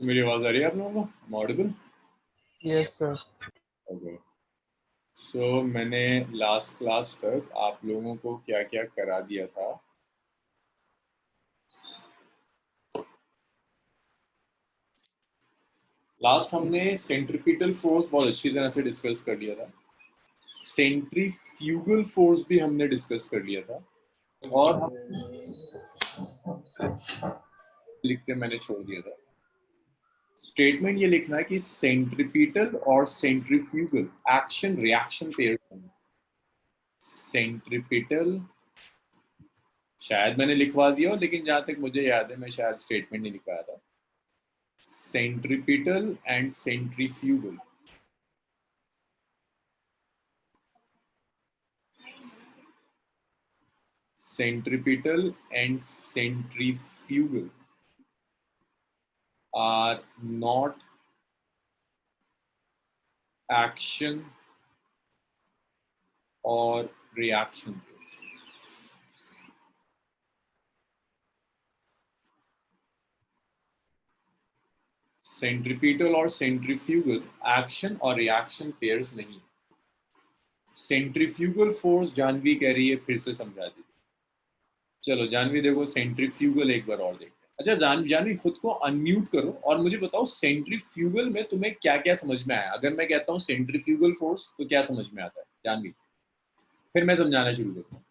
तो मेरी आवाज आ रही है आप लोगों को? ऑडिबल? Yes sir. ओके। सो मैंने लास्ट क्लास तक आप लोगों को क्या क्या करा दिया था? लास्ट हमने सेंट्रीपिटल फोर्स बहुत अच्छी तरह से डिस्कस कर लिया था, सेंट्रीफ्यूगल फोर्स भी हमने डिस्कस कर लिया था, और हम लिखते मैंने छोड़ दिया था। स्टेटमेंट ये लिखना है कि सेंट्रीपिटल और centrifugal action reaction pair. Centripetal शायद मैंने लिखवा दिया, लेकिन जहां तक मुझे याद है मैं शायद स्टेटमेंट नहीं लिखवाया था। Centripetal and centrifugal, centripetal and centrifugal are not action or reaction. Centripetal और सेंट्रीफ्यूगल एक्शन और रिएक्शन पेयर्स नहीं। सेंट्रीफ्यूगल फोर्स जानवी कह रही है, फिर से समझा दीजिए। चलो जानवी देखो, सेंट्रीफ्यूगल एक बार और देखते हैं। अच्छा जानवी खुद को अनम्यूट करो और मुझे बताओ सेंट्रीफ्यूगल में तुम्हें क्या क्या समझ में आया। अगर मैं कहता हूँ सेंट्रीफ्यूगल फोर्स तो क्या समझ में आता है जानवी? फिर मैं समझाना शुरू करता हूँ।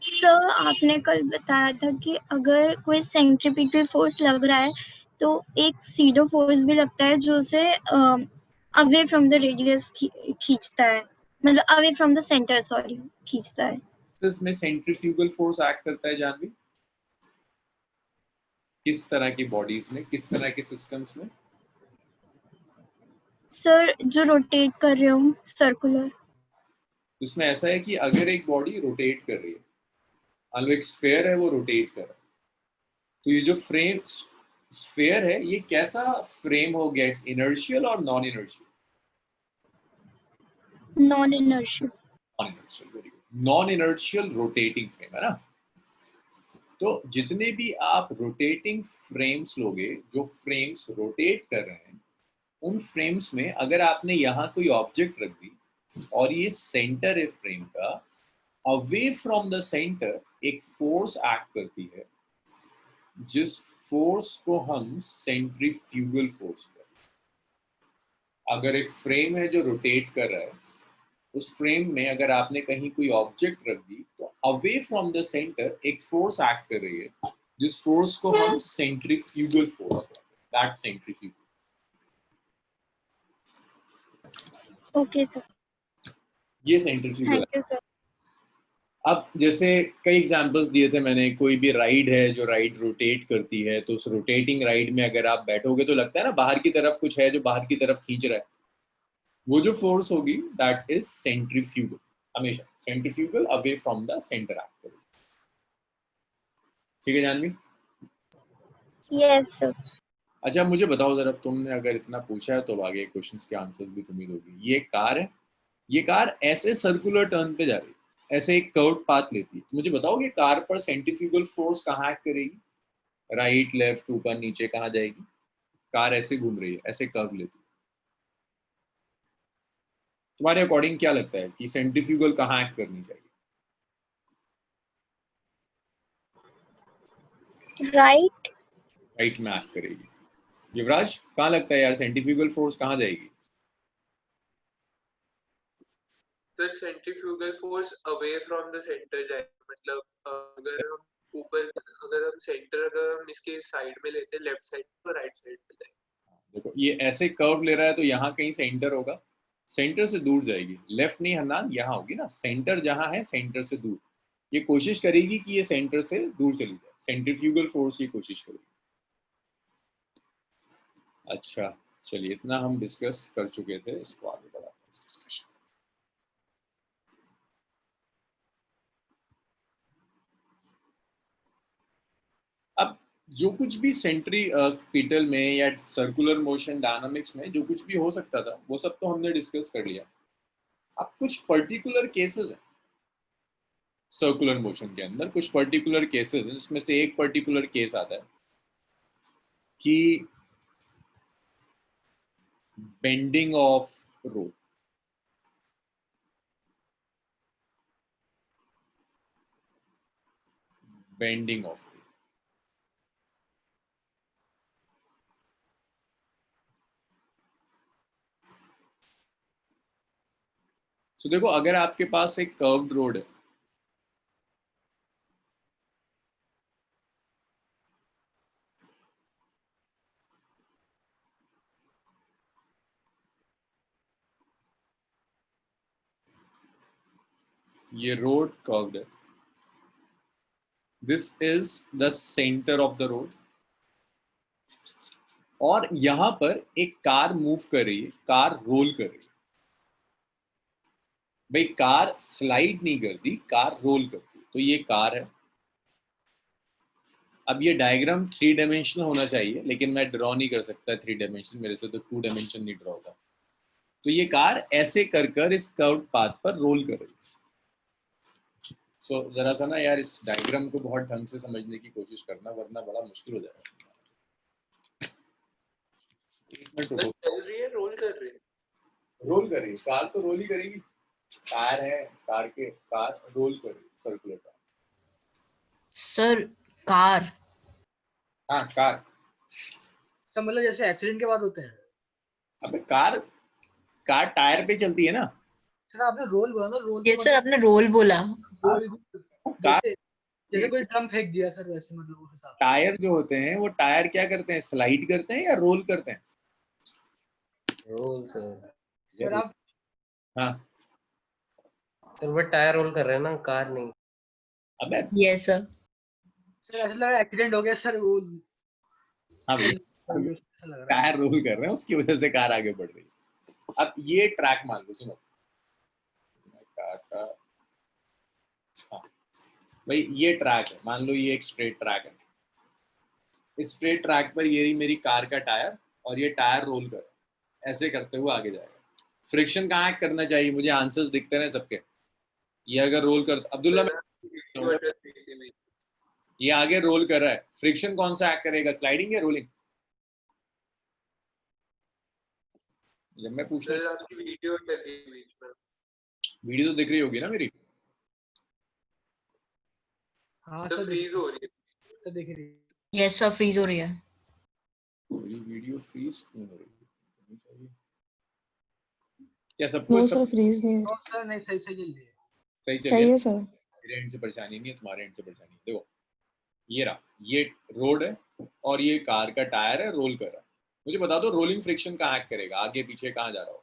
सर आपने कल बताया था कि अगर कोई सेंट्रीपिटल फोर्स लग रहा है तो एक सीडो फोर्स भी लगता है जो उसे अवे फ्रॉम द रेडियस खींचता है, मतलब away from the centre sorry खींचता है। इसमें सेंट्रीफ्यूगल फोर्स एक्ट करता है जानवी किस तरह की बॉडीज में, किस तरह के सिस्टम्स में? सर जो रोटेट कर रहे हो सर्कुलर। उसमें ऐसा है कि अगर एक बॉडी रोटेट कर रही है, मान लो एक स्फेयर है वो रोटेट कर रहा है, तो ये जो फ्रेम स्फेयर है ये कैसा फ्रेम हो गया? इनर्शियल और non inertial? Non inertial. Non inertial, very good. Non inertial rotating frame है ना। तो जितने भी आप रोटेटिंग फ्रेम्स लोगे, जो फ्रेम्स रोटेट कर रहे हैं, उन फ्रेम्स में अगर आपने यहाँ कोई ऑब्जेक्ट रख दी और ये सेंटर है फ्रेम का, अवे फ्रॉम द सेंटर एक फोर्स एक्ट करती है, जिस फोर्स को हम सेंट्रीफ्यूगल फोर्स कहते हैं। अगर एक फ्रेम है जो रोटेट कर रहा है, उस फ्रेम में अगर आपने कहीं कोई ऑब्जेक्ट रख दी तो अवे फ्रॉम द सेंटर एक फोर्स एक्ट कर रही है, जिस फोर्स को हम सेंट्रीफ्यूगल फोर्स कहते हैं। That centrifugal. ओके सर, ये सेंट्रीफ्यूगल है। Thank you sir. अब जैसे कई एग्जांपल्स दिए थे मैंने, कोई भी राइड है जो राइड रोटेट करती है, तो उस रोटेटिंग राइड में अगर आप बैठोगे तो लगता है ना बाहर की तरफ कुछ है जो बाहर की तरफ खींच रहा है। वो जो फोर्स होगी दैट इज सेंट्रीफ्यूगल। हमेशा centrifugal away from the centre act करेगी। ठीक है जानवी? Yes sir. अच्छा मुझे बताओ जरा, तुमने अगर इतना पूछा है तो आगे क्वेश्चंस के आंसर्स भी तुम ही दोगी। ये कार है, ये कार ऐसे सर्कुलर टर्न पे जा रही है, ऐसे एक कर्व पाथ लेती है, तो मुझे बताओ कि कार पर सेंट्रीफ्यूगल फोर्स कहाँ एक्ट करेगी? राइट लेफ्ट ऊपर नीचे कहाँ जाएगी? कार ऐसे घूम रही है, ऐसे कर्व लेती है, तुम्हारे अकॉर्डिंग क्या लगता है कि सेंट्रीफ्यूगल कहाँ एक्ट करनी चाहिए? राइट। राइट में एक्ट करेगी। युवराज कहाँ लगता है यार सेंट्रीफ्यूगल फोर्स कहाँ जाएगी? तो centrifugal force away from the centre जाएगा, मतलब अगर हम ऊपर, अगर हम सेंटर, अगर हम इसके साइड में लेते हैं लेफ्ट साइड तो राइट साइड पे जाएगा। देखो ये ऐसे कर्व ले रहा है तो यहाँ कहीं सेंटर होगा, सेंटर से दूर जाएगी। लेफ्ट नहीं हरनान, यहाँ होगी ना, सेंटर जहाँ है सेंटर से दूर। ये कोशिश करेगी कि ये सेंटर से दूर चली जाए, सेंट्रीफ्यूगल फोर्स ये कोशिश करेगी। अच्छा चलिए, इतना हम डिस्कस कर चुके थे, इसको आगे बढ़ाते हैं इस डिस्कशन। अब जो कुछ भी सेंट्रीपिटल में या सर्कुलर मोशन डायनामिक्स में जो कुछ भी हो सकता था वो सब तो हमने डिस्कस कर लिया। अब कुछ पर्टिकुलर केसेस हैं सर्कुलर मोशन के अंदर कुछ पर्टिकुलर केसेस हैं, जिसमें से एक पर्टिकुलर केस आता है कि bending of road. Bending of road, तो देखो अगर आपके पास एक कर्व्ड रोड है, ये रोड कर्व्ड है, this is the centre of the road, और यहां पर एक कार मूव कर रही है, कार रोल कर रही है। भाई कार स्लाइड नहीं करती, कार रोल करती है, तो ये कार है। अब ये डायग्राम 3 डायमेंशनल होना चाहिए, लेकिन मैं ड्रॉ नहीं कर सकता 3 डायमेंशन, मेरे से तो 2 डायमेंशन नहीं ड्रॉ होता। तो ये कार ऐसे कर कर इस कर्व्ड पाथ पर रोल कर रही है। सो जरा सा ना यार इस डायग्राम को बहुत ढंग से समझने की कोशिश करना, वरना बड़ा मुश्किल हो जाएगा। एक मिनट रुको। चल रही है, रोल कर रही है? रोल कर रही है, कार तो रोल ही करेगी। कार है, कार रोल कर रही है, सर्कुलर कार। सर कार, हाँ कार। सब मतलब जैसे एक्सीडेंट के बाद होते हैं। अबे कार टायर पे चलती है ना। सर आपने रोल बोला ना, रोल ये सर आपने रोल बोला। कार जैसे कोई ड्रम फेंक दिया सर, वैसे मतलब उस हिसाब से। टायर जो होते हैं वो टायर क्या करते हैं, स्लाइड करते हैं या रोल करते हैं? Role sir. सर आप हाँ सर वो टायर रोल कर रहे हैं ना, कार नहीं। अबे यस सर। सर ऐसा लग रहा है एक्सीडेंट हो गया सर, वो हाँ भाई ऐसा लग रहा है। टायर रोल कर रहे हैं, उसकी वजह से कार आगे बढ़ रही है। अब ये ट्रैक मान लो, सुनो हाँ भाई ये ट्रैक है, मान लो ये एक स्ट्रेट ट्रैक है। इस स्ट्रेट ट्रैक पर ये मेरी कार का टायर, और ये टायर रोल कर ऐसे करते हुए आगे जाएगा। फ्रिक्शन कहाँ एक्ट करना चाहिए? मुझे आंसर्स दिखते रहे सबके। ये अगर रोल कर, अब्दुल्ला ये आगे रोल कर रहा है, फ्रिक्शन कौन सा एक्ट करेगा, स्लाइडिंग या रोलिंग? जब मैं पूछ रहा हूँ, आपकी वीडियो चल रही है बीच में। वीडियो तो दिख रही होगी ना मेरी? हाँ तो सर फ्रीज हो रही है। तो देख रही है। यस सर फ्रीज हो रही है। मेरी वीडियो फ्रीज क्यों हो रही है? क्या सबको नो सब सर फ्रीज नहीं है, तो सर नहीं, सही सही चल रही है। सही चल सही रहा है? है सर। मेरे एंड से परेशानी नहीं है, तुम्हारे एंड से परेशानी है। देखो ये रहा, ये रोड है और ये कार का टायर है, रोल कर रहा है। मुझे बता दो रोलिंग फ्रिक्शन कहाँ एक्ट करेगा, आगे पीछे कहाँ जा रहा होगा?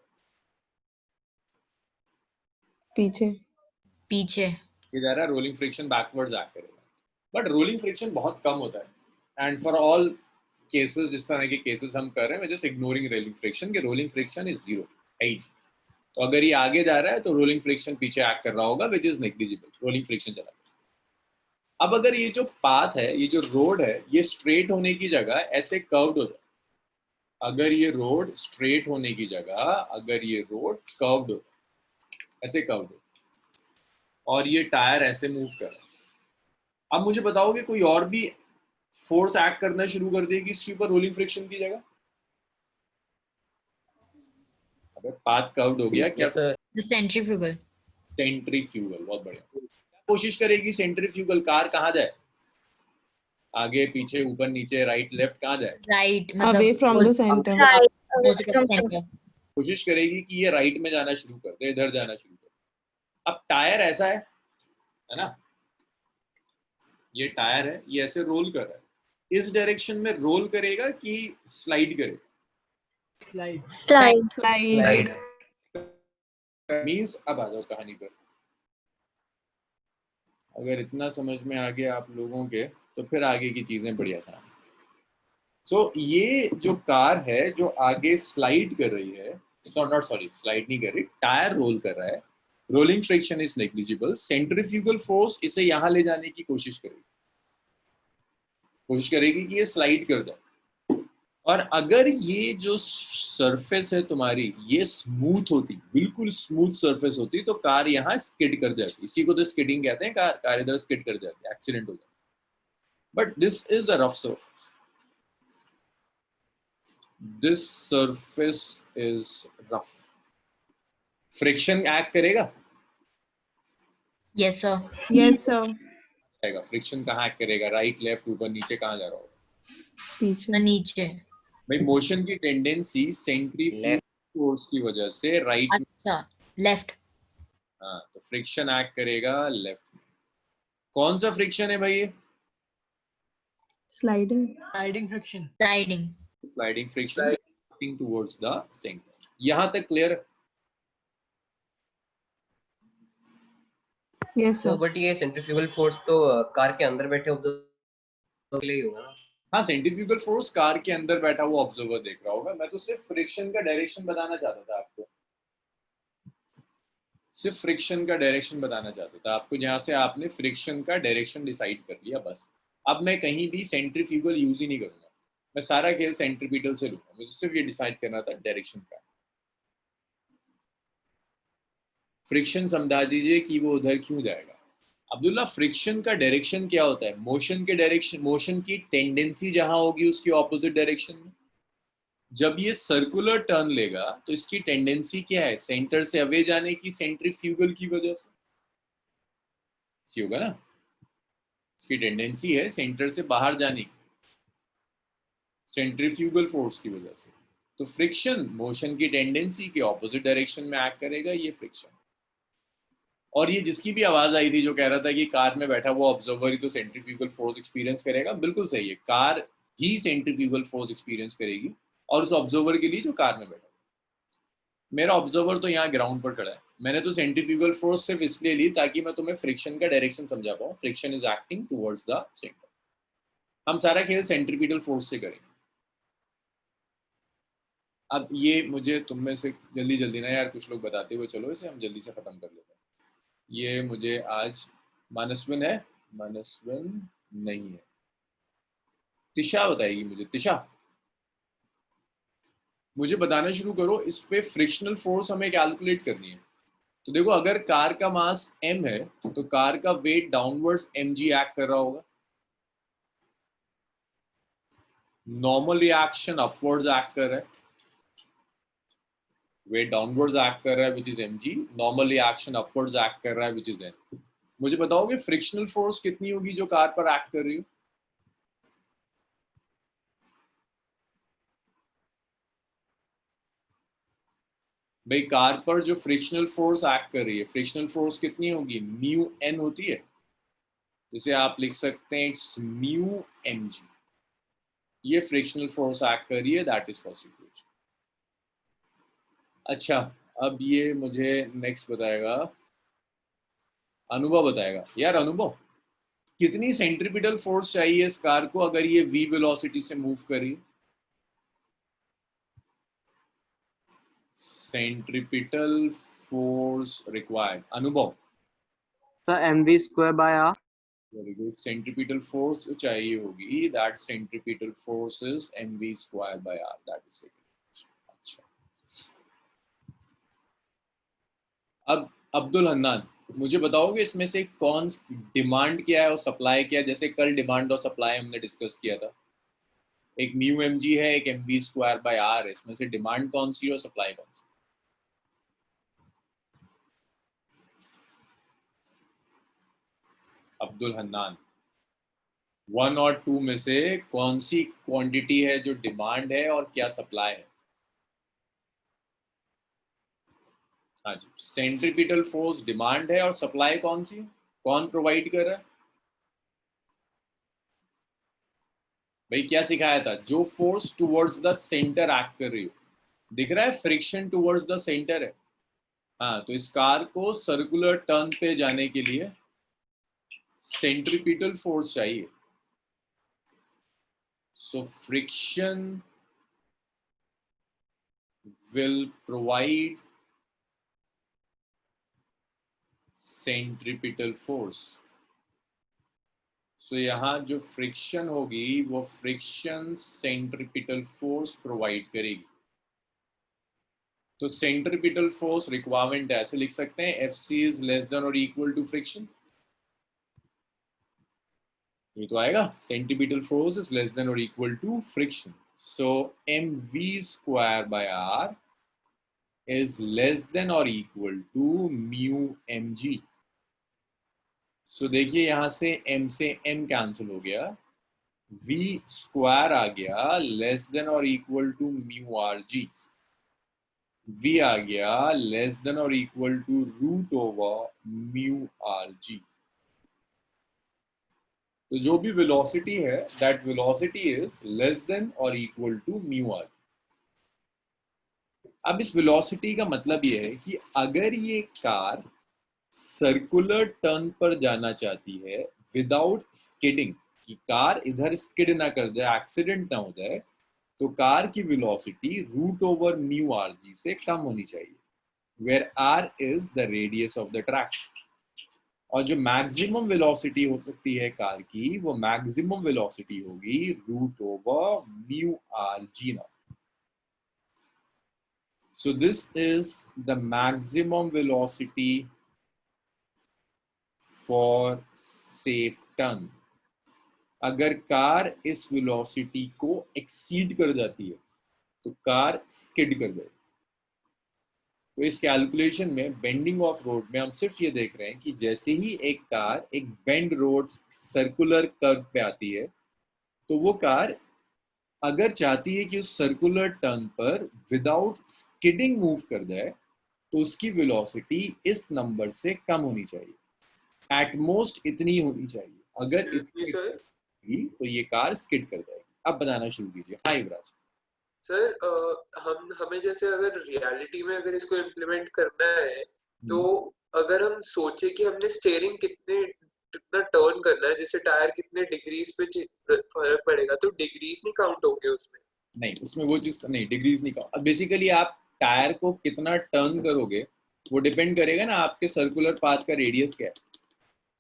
पीछे। पीछे। ये जा रहा है, रोलिंग फ्रिक्शन बैकवर्ड्स एक्ट करेगा। बट रोलिंग फ्रिक्शन बहुत कम होता है, एंड फॉर ऑल केसेस जिस तरह के केसेस हम कर रहे हैं, जस्ट इग्नोरिंग रोलिंग फ्रिक्शन, के रोलिंग फ्रिक्शन इज 0 है ही। तो अगर ये आगे जा रहा है तो रोलिंग फ्रिक्शन पीछे एक्ट कर रहा होगा, which is negligible, rolling friction चला गया। अब अगर ये जो पाथ है, ये जो रोड है, ये स्ट्रेट होने की जगह ऐसे कर्व्ड हो जाए, अगर ये रोड स्ट्रेट होने की जगह, अगर ये रोड कर्व्ड हो, ऐसे कर्व्ड हो, और ये टायर ऐसे मूव कर रहा है, अब मुझे बताओगे कोई और भी फोर्स एक्ट करना शुरू कर देगी इसके ऊपर रोलिंग फ्रिक्शन की जगह? अबे पाथ कर्व्ड हो गया क्या? Yes sir. The centrifugal. Centrifugal, बहुत बढ़िया। कोशिश करेगी सेंट्रीफ्यूगल कार कहाँ जाए, आगे पीछे ऊपर नीचे राइट लेफ्ट कहाँ जाए? राइट अवे मतलब from the centre. Right. opposite of center। कोशिश करेगी कि ये राइट में जाना शुरू कर दे, इधर जाना शुरू कर दे। अब टायर ऐसा है ना, ये टायर है, ये ऐसे रोल कर रहा है, इस डायरेक्शन में रोल करेगा कि स्लाइड करेगा? स्लाइड। Slide. स्लाइड। मीन्स अब आ जाओ कहानी पर। अगर इतना समझ में आ गया आप लोगों के, तो फिर आगे की चीजें बड़ी आसान है। सो ये जो कार है जो आगे स्लाइड कर रही है, स्लाइड नहीं कर रही, टायर रोल कर रहा है, rolling friction is negligible, centrifugal force इसे यहां ले जाने की कोशिश करेगी कि ये स्लाइड कर जाए। और अगर ये जो सरफेस है तुम्हारी ये स्मूथ होती, बिल्कुल स्मूथ सरफेस होती, तो कार यहाँ स्किड कर जाती। इसी को तो स्किडिंग कहते हैं, कार इधर स्किड कर जाती है, एक्सीडेंट हो जाता है। But this is a rough surface, this surface is rough. Friction act करेगा? Yes, sir. Yes, sir. Friction कहाँ एक्ट करेगा? राइट, लेफ्ट, ऊपर, नीचे, कहाँ जा रहा होगा? पीछे. नीचे. भाई मोशन की टेंडेंसी सेंट्रीफ्यूगल फोर्स की वजह से राइट में, अच्छा, left. हाँ, तो फ्रिक्शन एक्ट करेगा लेफ्ट में। कौन सा फ्रिक्शन है भाई ये? Sliding. Sliding friction. Sliding. Sliding friction acting towards the centre. यहां तक clear? Yes, sir sir. But ये सेंट्रीफ्यूगल फोर्स तो कार के अंदर बैठे ऑब्जर्वर के लिए ही होगा ना? हाँ, सेंट्रीफ्यूगल फोर्स कार के अंदर बैठा हुआ ऑब्जर्वर देख रहा होगा। मैं तो सिर्फ फ्रिक्शन का डायरेक्शन बताना चाहता था आपको, सिर्फ फ्रिक्शन का डायरेक्शन बताना चाहता था आपको, जहां से आपने फ्रिक्शन का डायरेक्शन डिसाइड कर लिया बस। अब मैं कहीं भी सेंट्रीफ्यूगल यूज ही नहीं करूंगा, मैं सारा खेल सेंट्रीपिटल से लूंगा। मुझे सिर्फ ये डिसाइड करना था डायरेक्शन का। फ्रिक्शन समझा दीजिए कि वो उधर क्यों जाएगा। अब्दुल्ला, फ्रिक्शन का डायरेक्शन क्या होता है? मोशन के डायरेक्शन, मोशन की टेंडेंसी जहां होगी उसकी ऑपोजिट डायरेक्शन में। जब ये सर्कुलर टर्न लेगा तो इसकी टेंडेंसी क्या है? सेंटर से अवे जाने की, सेंट्रीफ्यूगल की वजह से होगा ना। इसकी टेंडेंसी है सेंटर से बाहर जाने की, सेंट्रीफ्यूगल फोर्स की वजह से। तो फ्रिक्शन मोशन की टेंडेंसी के ऑपोजिट डायरेक्शन में एक्ट करेगा, ये फ्रिक्शन। और ये जिसकी भी आवाज आई थी जो कह रहा था कि कार में बैठा हुआ ऑब्जर्वर ही तो सेंट्रीफ्यूगल फोर्स एक्सपीरियंस करेगा, बिल्कुल सही है, कार ही सेंट्रीफ्यूगल फोर्स एक्सपीरियंस करेगी और उस ऑब्जर्वर के लिए जो कार में बैठा। मेरा ऑब्जर्वर तो यहाँ ग्राउंड पर खड़ा है, मैंने तो सेंट्रीफ्यूगल फोर्स सिर्फ इसलिए ली ताकि मैं तुम्हें फ्रिक्शन का डायरेक्शन समझा पाऊँ। Friction is acting towards the centre. हम सारा खेल सेंट्रीपिटल फोर्स से करेंगे। अब ये मुझे तुम में से जल्दी जल्दी ना यार कुछ लोग बताते हुए चलो, इसे हम जल्दी से खत्म कर लेते हैं। ये मुझे आज, मानसविन है? मानसविन नहीं है, तिशा बताएगी मुझे। तिशा, मुझे बताना शुरू करो। इस पे फ्रिक्शनल फोर्स हमें कैलकुलेट करनी है। तो देखो, अगर कार का मास m है तो कार का वेट डाउनवर्ड्स mg एक्ट कर रहा होगा। नॉर्मल रिएक्शन अपवर्ड्स एक्ट कर रहा है, वेट डाउनवर्ड्स एक्ट कर रहा है which is mg, normal reaction upwards act कर रहा है विच इज n। मुझे बताओगे फ्रिक्शनल फोर्स कितनी होगी जो कार पर एक्ट कर रही हो? भाई कार पर जो फ्रिक्शनल फोर्स एक्ट कर रही है, फ्रिक्शनल फोर्स कितनी होगी? म्यू एन होती है, जिसे आप लिख सकते हैं इट्स म्यू mg। ये फ्रिक्शनल फोर्स एक्ट कर रही है, दैट इज फर्स्ट इक्वेशन। अच्छा, अब ये मुझे नेक्स्ट बताएगा अनुभव, बताएगा। यार अनुभव, कितनी सेंट्रीपिटल फोर्स चाहिए इस कार को अगर ये v वेलोसिटी से मूव करी? सेंट्रीपिटल फोर्स रिक्वायर्ड, अनुभव। So mv square by r. Very good. Centripetal force जो चाहिए होगी, that centripetal force is mv square by r, that is second. अच्छा, अब अब्दुल हन्नान, मुझे बताओगे इसमें से कौन डिमांड क्या है और सप्लाई क्या है? जैसे कल डिमांड और सप्लाई हमने डिस्कस किया था, एक म्यू mg है, एक mv स्क्वायर बाय r है, इसमें से डिमांड कौन सी और सप्लाई कौन सी? अब्दुल हन्नान, 1 और 2 में से कौन सी क्वांटिटी है जो डिमांड है और क्या सप्लाई है? हाँ जी, सेंट्रीपिटल फोर्स डिमांड है और सप्लाई कौन सी? कौन प्रोवाइड कर रहा है? भाई क्या सिखाया था? जो force towards the centre act कर रही हो, दिख रहा है फ्रिक्शन टुवर्ड्स द सेंटर है। हाँ, तो इस कार को सर्कुलर टर्न पे जाने के लिए सेंट्रीपिटल फोर्स चाहिए। So friction will provide centripetal force. सो यहाँ जो फ्रिक्शन होगी वो फ्रिक्शन सेंट्रिपिटल फोर्स प्रोवाइड करेगी। तो सेंट्रिपिटल फोर्स रिक्वायरमेंट ऐसे लिख सकते हैं, Fc इज लेस देन और इक्वल टू फ्रिक्शन। ये तो आएगा, centripetal force is less than और equal to friction. So mv square by r is less than or equal to mu mg। So देखिए यहां से m से m कैंसिल हो गया, v स्क्वायर आ गया लेस देन और equal to mu are g, v आ गया लेस देन और equal to root over mu are g. तो जो भी वेलोसिटी है that velocity is less than और इक्वल टू म्यू आर। अब इस वेलोसिटी का मतलब ये है कि अगर ये कार सर्कुलर टर्न पर जाना चाहती है विदाउट स्किडिंग, कि कार इधर स्किड ना कर जाए, एक्सीडेंट ना हो जाए, तो कार की velocity root over mu are g से कम होनी चाहिए, where R is the radius of the track. और जो मैक्सिमम वेलोसिटी हो सकती है कार की, वो मैक्सिमम वेलोसिटी होगी root over mu are g naught. So this is the maximum velocity for safe turn। अगर कार इस वेलोसिटी को एक्सीड कर जाती है तो कार स्किड कर जाएगी। तो इस कैलकुलेशन में बेंडिंग ऑफ रोड में हम सिर्फ ये देख रहे हैं कि जैसे ही एक कार एक बेंड रोड सर्कुलर कर्व पे आती है, तो वो कार अगर चाहती है कि उस सर्कुलर टर्न पर विदाउट स्किडिंग मूव कर जाए, तो उसकी वेलोसिटी इस नंबर से कम होनी चाहिए, एट मोस्ट इतनी होनी चाहिए। अगर इसकी तो ये कार स्किड कर जाएगी। अब बताना शुरू कीजिए। हाँ युवराज सर, हमें जैसे अगर रियलिटी में अगर इसको इम्प्लीमेंट करना है, तो अगर हम सोचे कि हमने स्टीयरिंग कितना टर्न करना है, जैसे टायर कितने डिग्रीज पे फर्क पड़ेगा, तो डिग्रीज नहीं काउंट होंगे उसमें? नहीं, उसमें वो चीज नहीं, डिग्रीज नहीं काउंट। अब बेसिकली आप टायर को कितना टर्न करोगे वो डिपेंड करेगा ना आपके सर्कुलर पाथ का रेडियस क्या है।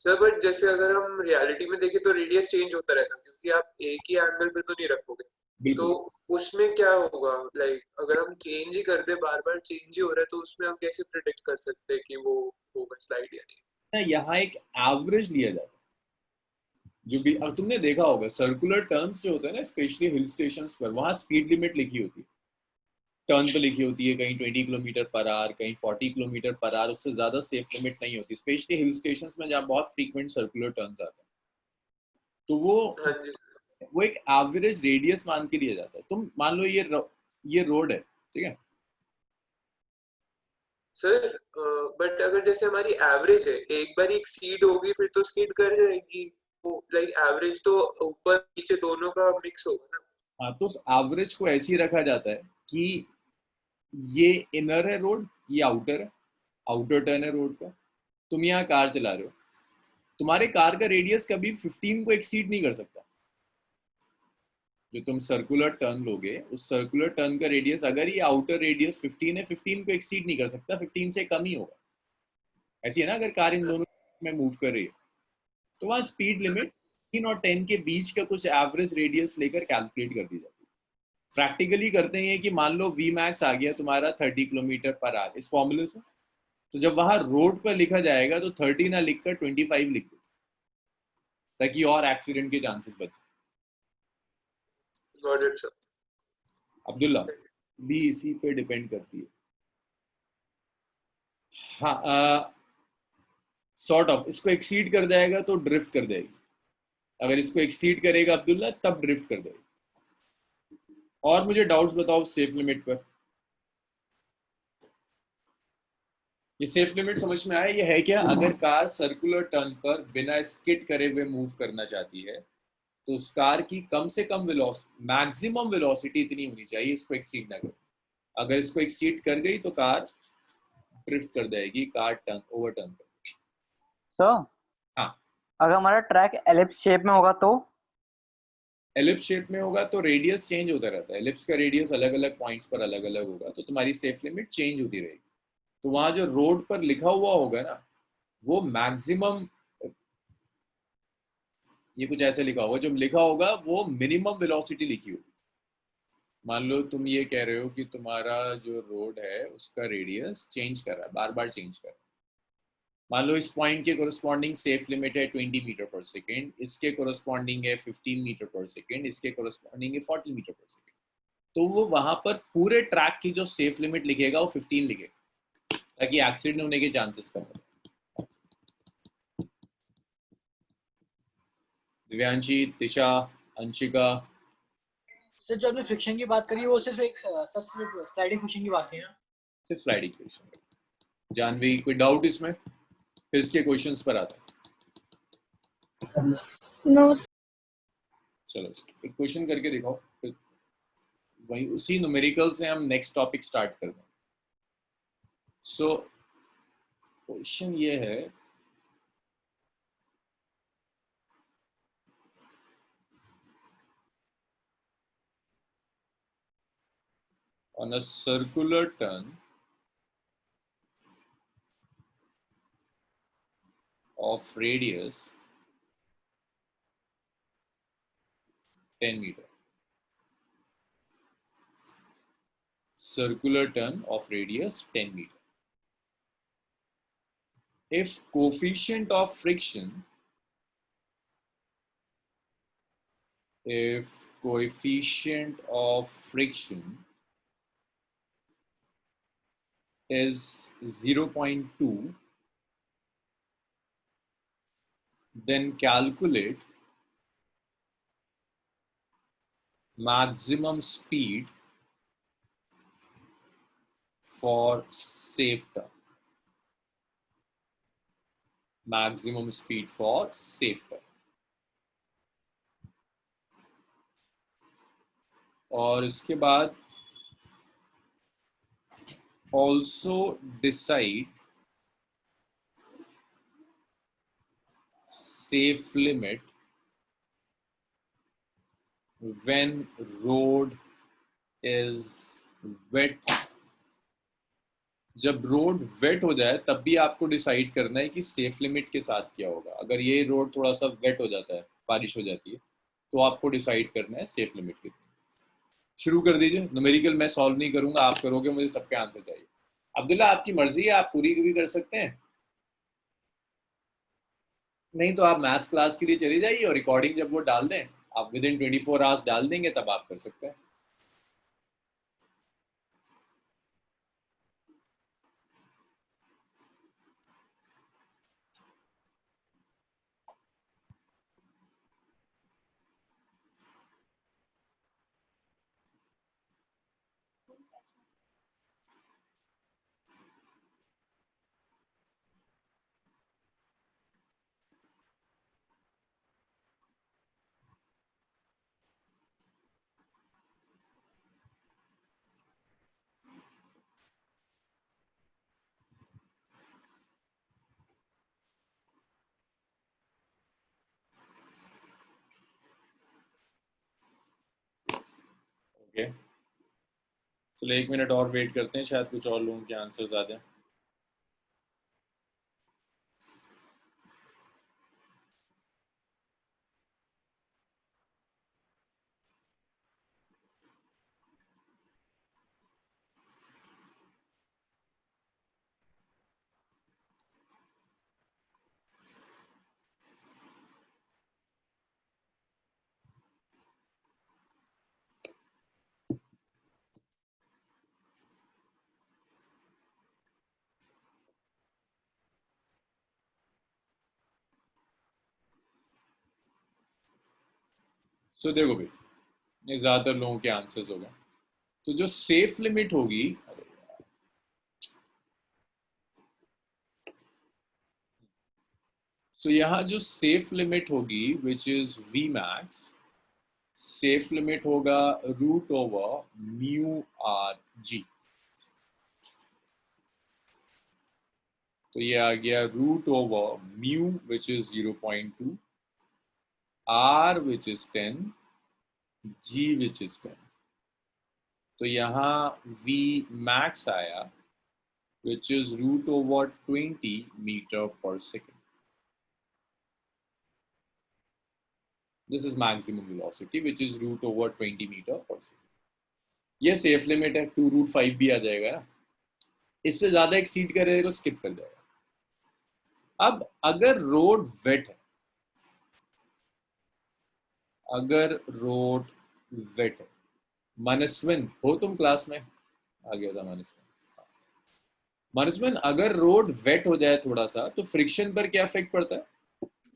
सर बट जैसे अगर हम रियलिटी में देखें तो रेडियस चेंज होता रहेगा, क्योंकि आप एक ही एंगल पे तो नहीं रखोगे। तो उसमें क्या होगा, लाइक अगर हम चेंज ही करते हैं, बार बार चेंज ही हो रहा है, तो उसमें हम कैसे प्रेडिक्ट कर सकते हैं कि वो होगा स्लाइड या नहीं? यहाँ एक एवरेज लिया जाता है जो भी। अब तुमने देखा होगा सर्कुलर टर्न्स जो होते हैं ना, स्पेशली हिल स्टेशंस पर, वहां स्पीड लिमिट लिखी होती है, टर्न पे लिखी होती है, कहीं 20 किलोमीटर पर आवर, कहीं 40 किलोमीटर पर आवर, उससे ज्यादा सेफ लिमिट नहीं होती, स्पेशली हिल स्टेशंस में जहाँ बहुत फ्रीक्वेंट सर्कुलर टर्न्स आते हैं। तो वो एक एवरेज रेडियस मान के लिया जाता है। तुम मान लो ये रोड है, ठीक है सर, बट अगर जैसे हमारी एवरेज है, एक बार एक्सीड होगी फिर तो स्किड कर जाएगी, तो लाइक एवरेज तो ऊपर नीचे दोनों का मिक्स होगा ना। हाँ, तो उस एवरेज को ऐसे ही रखा जाता है कि ये इनर है रोड, ये आउटर है, आउटर टर्न है रोड का। तुम यहाँ कार चला रहे हो, तुम्हारे कार का रेडियस कभी 15 को एक्सीड नहीं कर सकता। जो तुम सर्कुलर टर्न लोगे, उस सर्कुलर टर्न का रेडियस, अगर ये आउटर रेडियस 15 है, 15 को एक्सीड नहीं कर सकता, 15 से कम ही होगा। ऐसी है ना, अगर कार इन दोनों में मूव कर रही है, तो वहाँ स्पीड लिमिट 15 और 10 के बीच का कुछ एवरेज रेडियस लेकर कैलकुलेट कर दी जाती है। प्रैक्टिकली करते हैं कि मान लो वी मैक्स आ गया तुम्हारा 30 किलोमीटर पर आवर इस फॉर्मूले से, तो जब वहां रोड पर लिखा जाएगा तो 30 ना लिखकर 25 लिख दो, ताकि और एक्सीडेंट के चांसेस बचे। अब्दुल्ला भी इसी पे डिपेंड करती है। हाँ, सॉर्ट ऑफ इसको एक्सीड कर जाएगा तो ड्रिफ्ट कर जाएगी, अगर इसको एक्सीड करेगा अब्दुल्ला तब ड्रिफ्ट कर जाएगी। और मुझे डाउट्स बताओ सेफ लिमिट पर। ये सेफ लिमिट समझ में आया? ये है क्या, अगर कार सर्कुलर टर्न पर बिना स्किड करे हुए मूव करना चाहती है, तो उस कार की कम से कम मैक्सिमम वेलोसिटी इतनी होनी चाहिए इसको एक्सीड ना करे। अगर इसको एक्सीड कर गई तो कार ड्रिफ्ट कर जाएगी, कार टर्न ओवर टर्न कर। सर हाँ, अगर हमारा ट्रैक एलिप्स शेप में होगा तो? एलिप्स शेप में होगा तो रेडियस चेंज होता रहता है, एलिप्स का रेडियस अलग अलग पॉइंट्स पर अलग अलग होगा, तो तुम्हारी सेफ लिमिट चेंज होती रहेगी। तो वहां जो रोड पर लिखा हुआ होगा ना, वो मैक्सिमम ये कुछ ऐसे लिखा होगा, जब लिखा होगा वो मिनिमम वेलोसिटी लिखी होगी। मान लो तुम ये कह रहे हो कि तुम्हारा जो रोड है उसका रेडियस चेंज कर रहा है, बार बार चेंज कर रहा है। मान लो इस पॉइंट के कोरस्पॉन्डिंग सेफ लिमिट है 20 मीटर पर सेकेंड, इसके कोरस्पॉन्डिंग है 15 मीटर पर सेकेंड, इसके कोरस्पॉन्डिंग है 40 मीटर पर सेकेंड। तो वो वहां पर पूरे ट्रैक की जो सेफ लिमिट लिखेगा वो 15 लिखेगा, ताकि एक्सीडेंट होने के चांसेस कम हो। दिव्यांशी, तिशा, अंशिका। सर जो आपने फ्रिक्शन की बात करी वो सिर्फ एक स्लाइडिंग फ्रिक्शन की बात है ना? सिर्फ स्लाइडिंग फ्रिक्शन। जानवी, कोई डाउट इसमें? फिर इसके क्वेश्चंस पर आता है। नो चलो एक क्वेश्चन करके दिखाओ, फिर वही उसी न्यूमेरिकल से हम नेक्स्ट टॉपिक स्टार्ट कर दें। सो क्वेश्चन ये है, on a circular turn of radius 10 meter, circular turn of radius 10 meter, if coefficient of friction is 0.2, then calculate maximum speed for safe turn. Maximum speed for safe turn. और इसके बाद also decide safe limit when road is wet. जब road wait हो जाए तब भी आपको decide करना है कि सेफ लिमिट के साथ क्या होगा। अगर ये रोड थोड़ा सा वेट हो जाता है, बारिश हो जाती है, तो आपको डिसाइड करना है सेफ लिमिट कितनी। शुरू कर दीजिए। न्यूमेरिकल मैं सॉल्व नहीं करूंगा, आप करोगे, मुझे सबके आंसर चाहिए। अब्दुल्ला, आपकी मर्जी है, आप पूरी भी कर सकते हैं, नहीं तो आप मैथ्स क्लास के लिए चली जाइए और रिकॉर्डिंग जब वो डाल दें, आप विद इन 24 आवर्स डाल देंगे, तब आप कर सकते हैं। ओके, चलो 1 मिनट और वेट करते हैं, शायद कुछ और लोगों के आंसर्स आ जाए। सो देखो भाई, ये ज्यादातर लोगों के आंसर्स हो गए। तो जो सेफ लिमिट होगी, सो यहाँ जो सेफ लिमिट होगी which is v max, safe limit होगा root over mu are g. तो ये आ गया root over mu which is 0.2, r which is 10, g which is 10। तो यहाँ v max आया which is root over 20 meter per second। This is maximum velocity which is root over 20 metre पर second. ये safe limit है, 2√5 भी आ जाएगा ना, इससे ज्यादा एक्सीड करेगा तो स्किप कर जाएगा। अब अगर रोड वेट है, अगर रोड वेट है, मनस्विन हो तुम क्लास में? आ गया था मनस्विन। मनस्विन, अगर रोड वेट हो जाए थोड़ा सा तो फ्रिक्शन पर क्या इफेक्ट पड़ता है?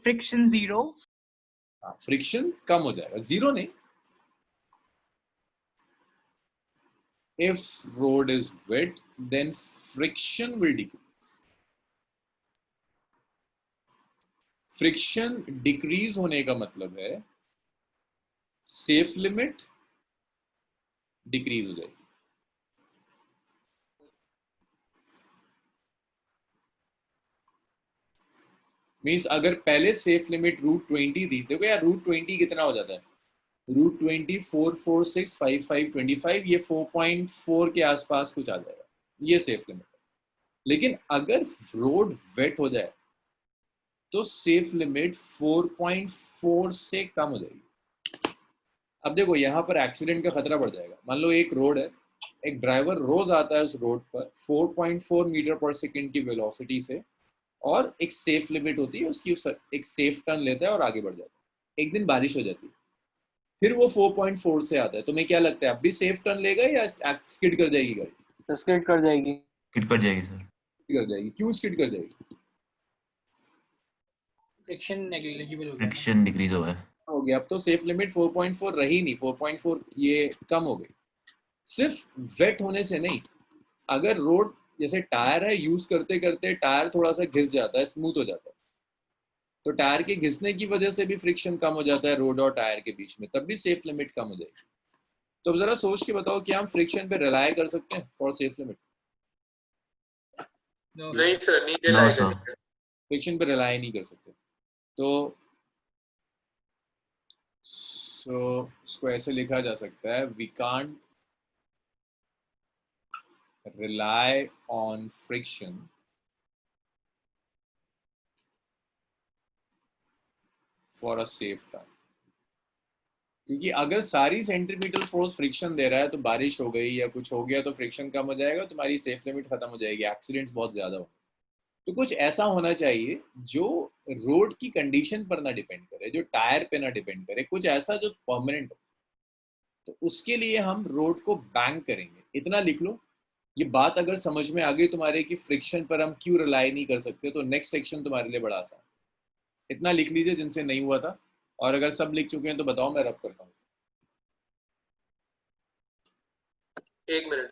फ्रिक्शन 0। फ्रिक्शन कम हो जाएगा, जीरो नहीं। If road is wet, then friction will decrease. Friction decrease होने का मतलब है सेफ लिमिट डिक्रीज हो जाएगी। मीन्स अगर पहले सेफ लिमिट √20 थी, देखो यार √20 कितना हो जाता है, √20 446 55 25, ये 4.4 के आसपास कुछ आ जाएगा, ये सेफ लिमिट है। लेकिन अगर रोड वेट हो जाए तो सेफ लिमिट 4.4 से कम हो जाएगी। अब देखो यहाँ पर एक्सीडेंट का खतरा बढ़ जाएगा। मान लो एक रोड है, एक ड्राइवर रोज आता है उस रोड पर 4.4 मीटर पर सेकंड की वेलोसिटी से, और एक सेफ लिमिट होती है उसकी, एक सेफ टर्न लेता है और आगे बढ़ जाता है। एक दिन बारिश हो जाती है, फिर वो 4.4 से आता है, तुम्हें क्या लगता है अब भी सेफ टर्न लेगा या स्किड कर जाएगी गाड़ी? तो स्किड कर जाएगी। स्किड कर जाएगी सर। कर जाएगी। क्यों स्किड कर जाएगी? फ्रिक्शन नेग्लिजिबल हो गया। फ्रिक्शन डिक्रीज हो गया। हो गया। अब तो सेफ लिमिट 4.4 रही नहीं, 4.4 ये कम हो गई। सिर्फ वेट होने से नहीं, अगर रोड जैसे टायर है, यूज करते करते टायर थोड़ा सा घिस जाता है, स्मूथ हो जाता है, तो टायर के घिसने की वजह से भी फ्रिक्शन कम हो जाता है रोड और टायर के बीच में, तब भी सेफ लिमिट कम हो जाएगी। तो अब जरा सोच के बताओ कि हम फ्रिक्शन पे रिलाय कर सकते हैं फॉर सेफ लिमिट? नहीं सर, नहीं नो रिलाय सर। करेंगे। फ्रिक्शन पे रिलाय नहीं कर सकते। तो इसको ऐसे लिखा जा सकता है, we can't rely on friction for a safe turn। क्योंकि अगर सारी सेंट्रीपिटल फोर्स फ्रिक्शन दे रहा है तो बारिश हो गई या कुछ हो गया तो फ्रिक्शन कम हो जाएगा, तुम्हारी सेफ लिमिट खत्म हो जाएगी, एक्सीडेंट्स बहुत ज्यादा हो। तो कुछ ऐसा होना चाहिए जो रोड की कंडीशन पर ना डिपेंड करे, जो टायर पे ना डिपेंड करे, कुछ ऐसा जो परमानेंट हो। तो उसके लिए हम रोड को बैंक करेंगे। इतना लिख लो। ये बात अगर समझ में आ गई तुम्हारे कि फ्रिक्शन पर हम क्यों रिलाई नहीं कर सकते, तो नेक्स्ट सेक्शन तुम्हारे लिए बड़ा आसान। इतना लिख लीजिए जिनसे नहीं हुआ था, और अगर सब लिख चुके हैं तो बताओ, मैं रब करता हूँ। 1 मिनट।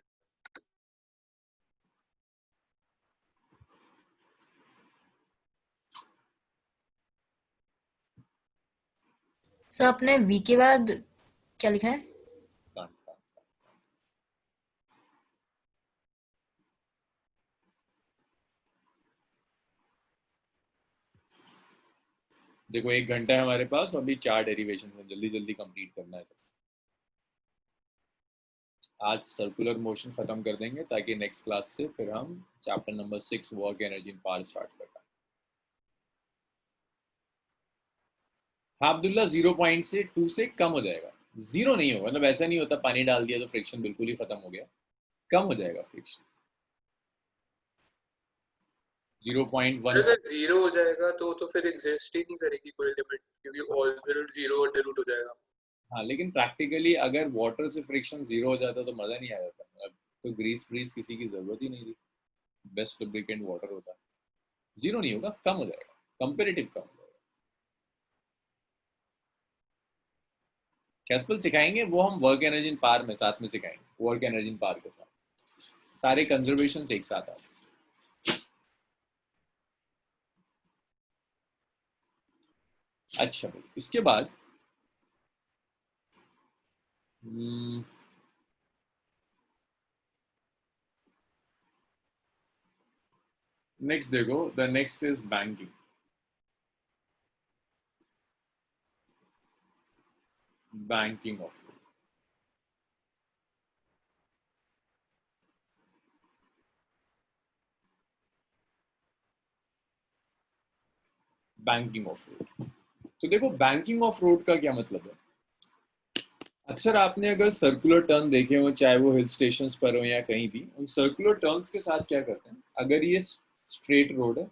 सर आपने वी के बाद क्या लिखा है? देखो 1 घंटा है हमारे पास, अभी 4 डेरिवेशन में जल्दी जल्दी कंप्लीट करना है सब। आज सर्कुलर मोशन खत्म कर देंगे ताकि नेक्स्ट क्लास से फिर हम chapter number 6 work energy in power start कर पाए। हाँ अब्दुल्ला, 0.2 से कम हो जाएगा, जीरो नहीं होगा। मतलब ऐसा नहीं होता पानी डाल दिया तो फ्रिक्शन बिल्कुल ही खत्म हो गया, कम हो जाएगा फ्रिक्शन। 0.1 अगर 0 हो जाएगा तो फिर एग्जिस्ट ही नहीं करेगी कोई लिमिट, क्योंकि ऑलरेडी 0 डाइल्यूट हो जाएगा। हाँ, लेकिन प्रैक्टिकली अगर वाटर से फ्रिक्शन 0 हो जाता तो मजा नहीं आ जाता। मतलब तो ग्रीस फ्रीस किसी की जरूरत ही नहीं थी, बेस्ट लुब्रिकेंट वाटर होता। 0 नहीं होगा, कम हो जाएगा, कंपेरेटिव कम हो जाएगा। कैस्पल सिखाएंगे वो, हम वर्क एनर्जी इन पावर में साथ में सिखाएंगे, वर्क एनर्जी इन पावर के साथ सारे कंजर्वेशन एक साथ आते। अच्छा भाई, इसके बाद नेक्स्ट देखो, the next is banking. Banking of banking of road। तो देखो बैंकिंग ऑफ रोड का क्या मतलब है। अक्सर आपने अगर सर्कुलर टर्न देखे हो, चाहे वो हिल स्टेशन पर हो या कहीं भी, उन सर्कुलर टर्न्स के साथ क्या करते हैं, अगर ये स्ट्रेट रोड है,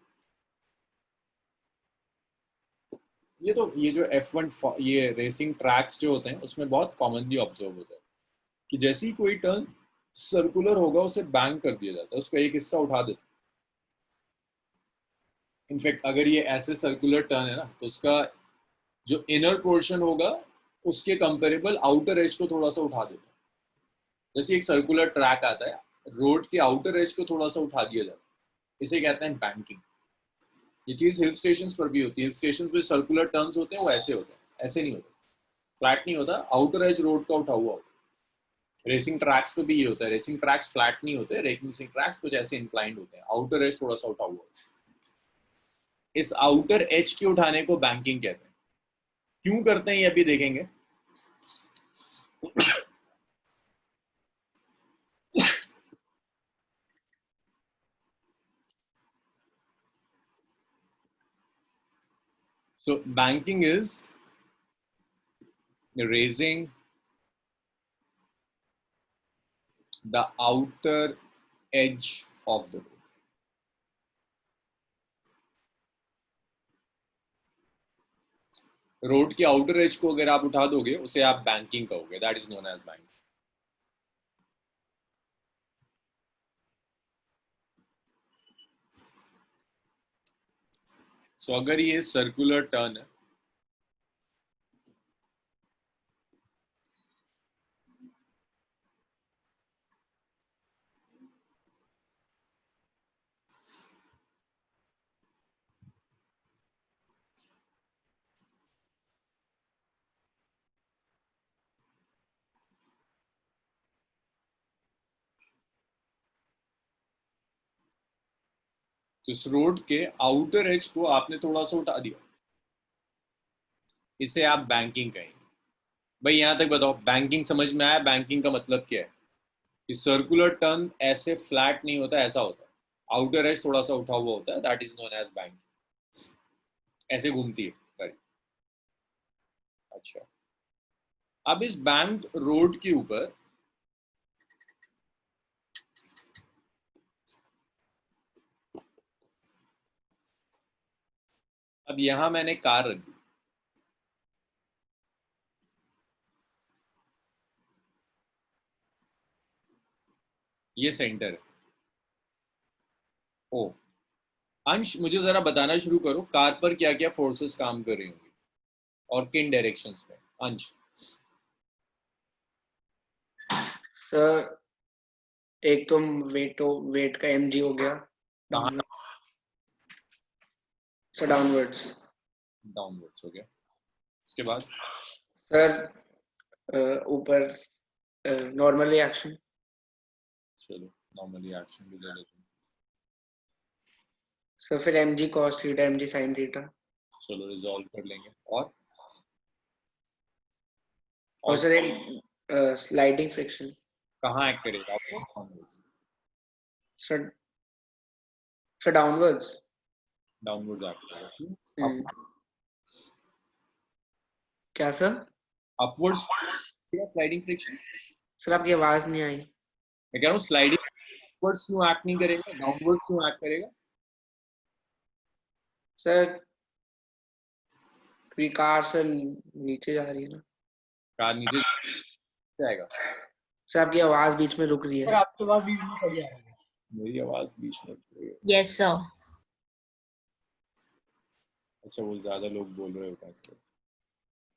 ये जो F1 ये रेसिंग ट्रैक्स जो होते हैं उसमें बहुत कॉमनली ऑब्जर्व होता है कि जैसे ही कोई टर्न सर्कुलर होगा उसे बैंक कर दिया जाता है, उसका एक हिस्सा उठा देता है। इनफैक्ट अगर ये ऐसे सर्कुलर टर्न है ना, तो उसका जो इनर पोर्शन होगा उसके कंपेरेबल आउटर एज को थोड़ा सा उठा देता है। जैसे एक सर्कुलर ट्रैक आता है, रोड के आउटर एज को थोड़ा सा उठा दिया जाता है, इसे कहते हैं बैंकिंग। ये चीज हिल स्टेशन पर भी होती है। हिल स्टेशन पे सर्कुलर टर्न्स होते हैं, वो ऐसे होते हैं, ऐसे नहीं होते, फ्लैट नहीं होता, आउटर एज रोड का उठा हुआ होता है। रेसिंग ट्रैक्स पे भी ये होता है, रेसिंग ट्रैक्स फ्लैट नहीं होते, रेसिंग ट्रैक्स कुछ ऐसे इंक्लाइंड होते हैं, आउटर एज थोड़ा सा उठा हुआ होता है। इस आउटर एज के उठाने को बैंकिंग कहते हैं। क्यों करते हैं ये अभी देखेंगे। So banking is raising the outer edge of the road. Road के आउटर एज को अगर आप उठा दोगे उसे आप बैंकिंग कहोगे, that is known as banking. So अगर ये सर्कुलर टर्न है, तो इस रोड के आउटर एज को आपने थोड़ा सा उठा दिया, इसे आप बैंकिंग कहेंगे। भाई यहां तक बताओ, बैंकिंग समझ में आया? बैंकिंग का मतलब क्या है कि सर्कुलर टर्न ऐसे फ्लैट नहीं होता, ऐसा होता है, आउटर एज थोड़ा सा उठा हुआ होता है, that is known as banking. ऐसे घूमती है गाड़ी। अच्छा, अब इस बैंक रोड के ऊपर अब यहां मैंने कार रख दी, ये सेंटर है। ओ अंश, मुझे जरा बताना शुरू करो, कार पर क्या क्या फोर्सेस काम कर रही होंगी और किन डायरेक्शंस में। अंश। सर एक तो वेट का mg हो गया, कहाँ? Sir downwards. डाउनवर्ड्स हो गया। उसके बाद सर ऊपर नॉर्मल रिएक्शन। चलो नॉर्मली एक्शन भी ले लेते हैं। सर फिर mg cos theta mg sin theta. चलो रिजॉल्व कर लेंगे। और सर एक स्लाइडिंग फ्रिक्शन। कहाँ एक्ट करेगा आपको? Sir downwards. डाउनवर्ड्स एक्ट करेगा। क्या sir? Upwards sliding friction. Sir आपकी आवाज नहीं आई। मैं कह रहा हूँ स्लाइडिंग अपवर्ड्स क्यों एक्ट नहीं करेगा, डाउनवर्ड्स क्यों एक्ट करेगा? सर क्योंकि कार सर नीचे जा रही है ना। कार नीचे जाएगा। सर आपकी आवाज बीच में रुक रही है। सर आपकी आवाज बीच में पड़ जा रही है। मेरी आवाज बीच में रुक रही है। Yes sir. अच्छा, वो ज्यादा लोग बोल रहे होते हैं इसलिए।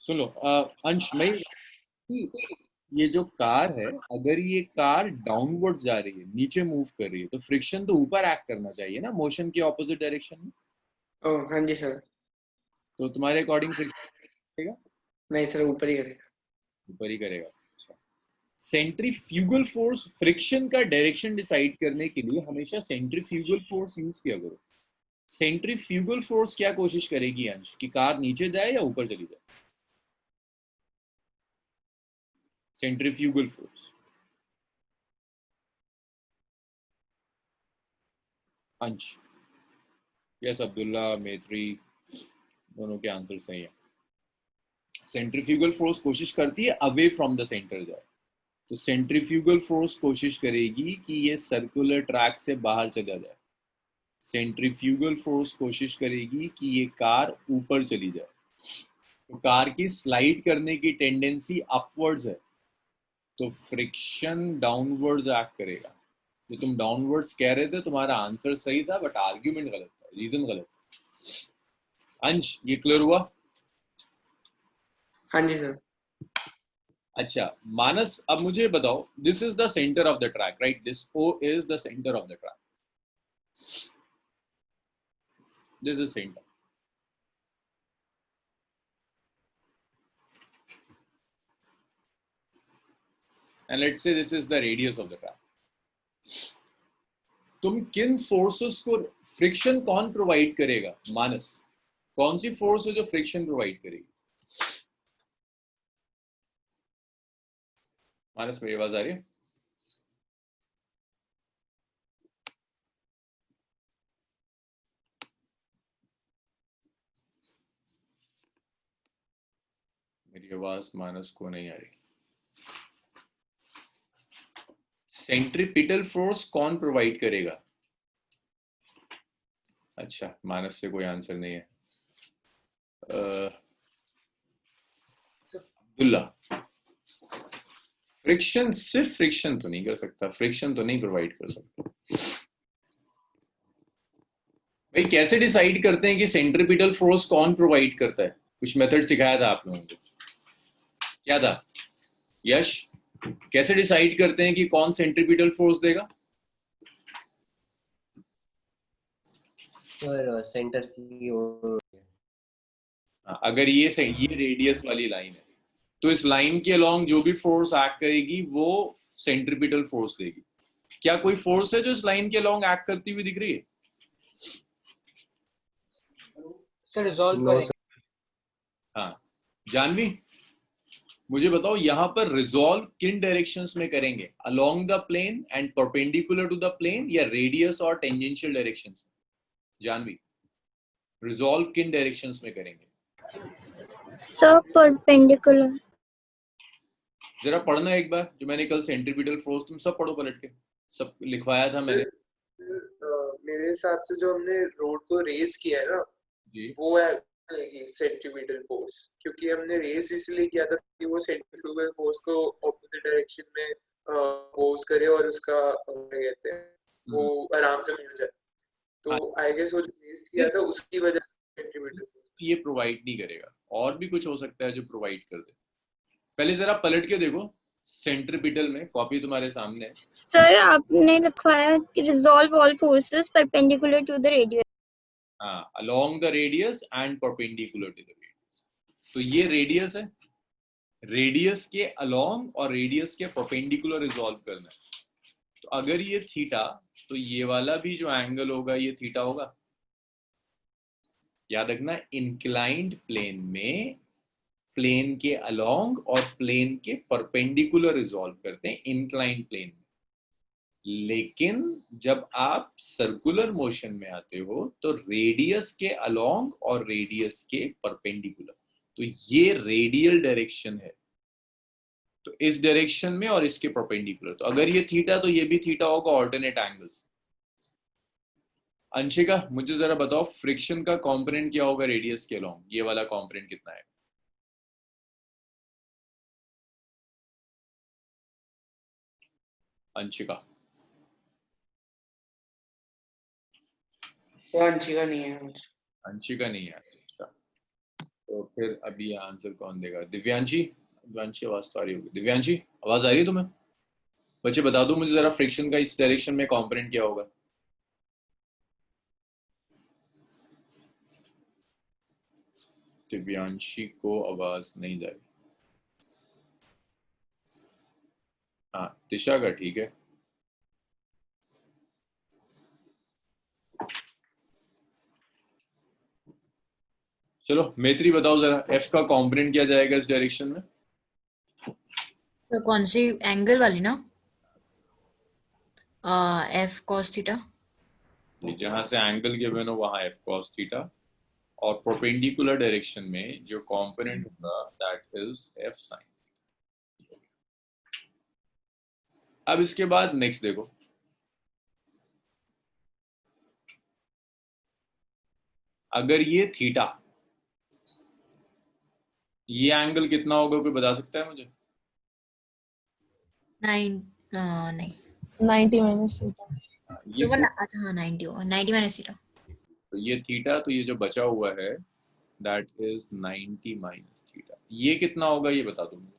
सुनो अंश, मैं ये जो कार है, अगर ये कार डाउनवर्ड्स जा रही है, नीचे मूव कर रही है, तो फ्रिक्शन तो ऊपर एक्ट करना चाहिए ना, मोशन के ऑपोजिट डायरेक्शन में। ओह हाँ जी सर। तो तुम्हारे अकॉर्डिंग फ्रिक्शन करेगा? नहीं सर ऊपर ही करेगा। ऊपर ही करेगा। अच्छा, सेंट्रीफ्यूगल फोर्स फ्रिक्शन का डायरेक्शन डिसाइड करने के लिए हमेशा सेंट्रीफ्यूगल फोर्स यूज किया करो। सेंट्रीफ्यूगल फोर्स क्या कोशिश करेगी अंश, कि कार नीचे जाए या ऊपर चली जाए? Centrifugal force. अंश। यस, अब्दुल्ला, मैत्री, दोनों के आंसर सही है। सेंट्रीफ्यूगल फोर्स कोशिश करती है अवे फ्रॉम द सेंटर जाए, तो सेंट्रीफ्यूगल फोर्स कोशिश करेगी कि ये सर्कुलर ट्रैक से बाहर चला जाए, सेंट्रीफ्यूगल फोर्स कोशिश करेगी कि ये कार ऊपर चली जाए। तो कार की स्लाइड करने की टेंडेंसी अपवर्ड्स है, तो फ्रिक्शन डाउनवर्ड्स एक्ट करेगा। जो तुम डाउनवर्ड्स कह रहे थे तुम्हारा आंसर सही था, बट आर्ग्यूमेंट गलत था, रीजन गलत था। अंश, ये क्लियर हुआ? हाँ जी सर। अच्छा मानस, अब मुझे बताओ, this is the centre of the track, right? This O is the centre of the track, this is centre. And let's say this is the radius of the track. तुम किन forces को, friction कौन provide करेगा? मानस, कौन सी force है जो friction provide करेगी? मानस, मेरी आवाज आ रही है? मेरी आवाज मानस को नहीं आ रही। सेंट्रीपिटल फोर्स कौन प्रोवाइड करेगा? अच्छा, मानस से कोई आंसर नहीं है। अब्दुल्ला, फ्रिक्शन, सिर्फ फ्रिक्शन तो नहीं कर सकता, फ्रिक्शन तो नहीं प्रोवाइड कर सकता। भाई कैसे डिसाइड करते हैं कि सेंट्रीपिटल फोर्स कौन प्रोवाइड करता है? कुछ मेथड सिखाया था आप लोगों को, क्या था? यश, कैसे डिसाइड करते हैं कि कौन सेंट्रीपिटल फोर्स देगा? सर सेंटर की ओर। अगर ये रेडियस वाली लाइन है, तो इस लाइन के अलोंग जो भी फोर्स एक्ट करेगी वो सेंट्रीपिटल फोर्स देगी। क्या कोई फोर्स है जो इस लाइन के अलोंग एक्ट करती हुई दिख रही है? सर रिजॉल्व करेंगे। हाँ जानवी, मुझे बताओ यहाँ पर रिजॉल्व किन डायरेक्शंस में करेंगे? Along the plane and perpendicular to the plane, या रेडियस और टेंजेंशियल डायरेक्शंस में? जानवी, रिजॉल्व किन डायरेक्शंस में करेंगे? Sir perpendicular. जरा पढ़ना एक बार, जो मैंने कल सेंट्रीपिटल फोर्स, तुम सब पढ़ो पलट के, सब लिखवाया था मैंने। मेरे हिसाब से जो हमने रोड को रेस किया है ना जी, वो है सेंट्रीपिटल फोर्स, क्योंकि हमने रेस इसलिए किया था कि वो सेंट्रीफ्यूगल फोर्स को ऑपोजिट डायरेक्शन में पोज करे और उसका क्या कहते हैं वो आराम से मिल जाए। तो आई गेस वो जो रेस किया था उसकी वजह से सेंट्रीपिटल फोर्स ये प्रोवाइड नहीं करेगा, और भी कुछ हो सकता है जो प्रोवाइड कर दे। पहले जरा पलट के देखो सेंट्रीपिटल में, कॉपी तुम्हारे सामने है। सर आपने लिखवाया resolve all forces perpendicular to the radius. हाँ, along the radius and perpendicular to the radius. तो ये रेडियस है, रेडियस के अलोंग और रेडियस के परपेंडिकुलर रिजॉल्व करना है। तो अगर ये थीटा, तो ये वाला भी जो एंगल होगा ये थीटा होगा। याद रखना, इंक्लाइंड प्लेन में प्लेन के अलोंग और प्लेन के परपेंडिकुलर रिजॉल्व करते हैं इंक्लाइंड प्लेन में। लेकिन जब आप सर्कुलर मोशन में आते हो तो रेडियस के अलोंग और रेडियस के परपेंडिकुलर, तो ये रेडियल डायरेक्शन है, तो इस डायरेक्शन में और इसके परपेंडिकुलर। तो अगर ये थीटा तो ये भी थीटा होगा, ऑल्टरनेट एंगल्स। अंशिका, मुझे जरा बताओ फ्रिक्शन का कंपोनेंट क्या होगा रेडियस के अलोंग? ये वाला कंपोनेंट कितना है? अंशिका, अंशिका नहीं है आज। अंशिका नहीं है। अच्छा, तो फिर अभी आंसर कौन देगा? दिव्यांशी, दिव्यांशी आवाज तो आ रही होगी। दिव्यांशी, आवाज आ रही है तुम्हें? बच्चे बता दो मुझे जरा, फ्रिक्शन का इस डायरेक्शन में कंपोनेंट क्या होगा? दिव्यांशी को आवाज नहीं जा रही। हाँ, दिशा का ठीक है। चलो मैत्री बताओ जरा, एफ का कंपोनेंट क्या जाएगा इस डायरेक्शन में? तो कौन सी एंगल वाली ना? F cos theta. जहां से एंगल गिवन हो वहां एफ कॉस थीटा, और परपेंडिकुलर डायरेक्शन में जो कंपोनेंट होगा दैट इज एफ साइन। अब इसके बाद नेक्स्ट देखो, अगर ये थीटा, ये एंगल कितना होगा कोई बता सकता है मुझे? नहीं 90 minus theta. ये तो वरना अच्छा हाँ 90 होगा, 90 माइनस थीटा। तो ये थीटा, तो ये जो बचा हुआ है दैट इज 90 माइनस थीटा। ये कितना होगा ये बता दो मुझे,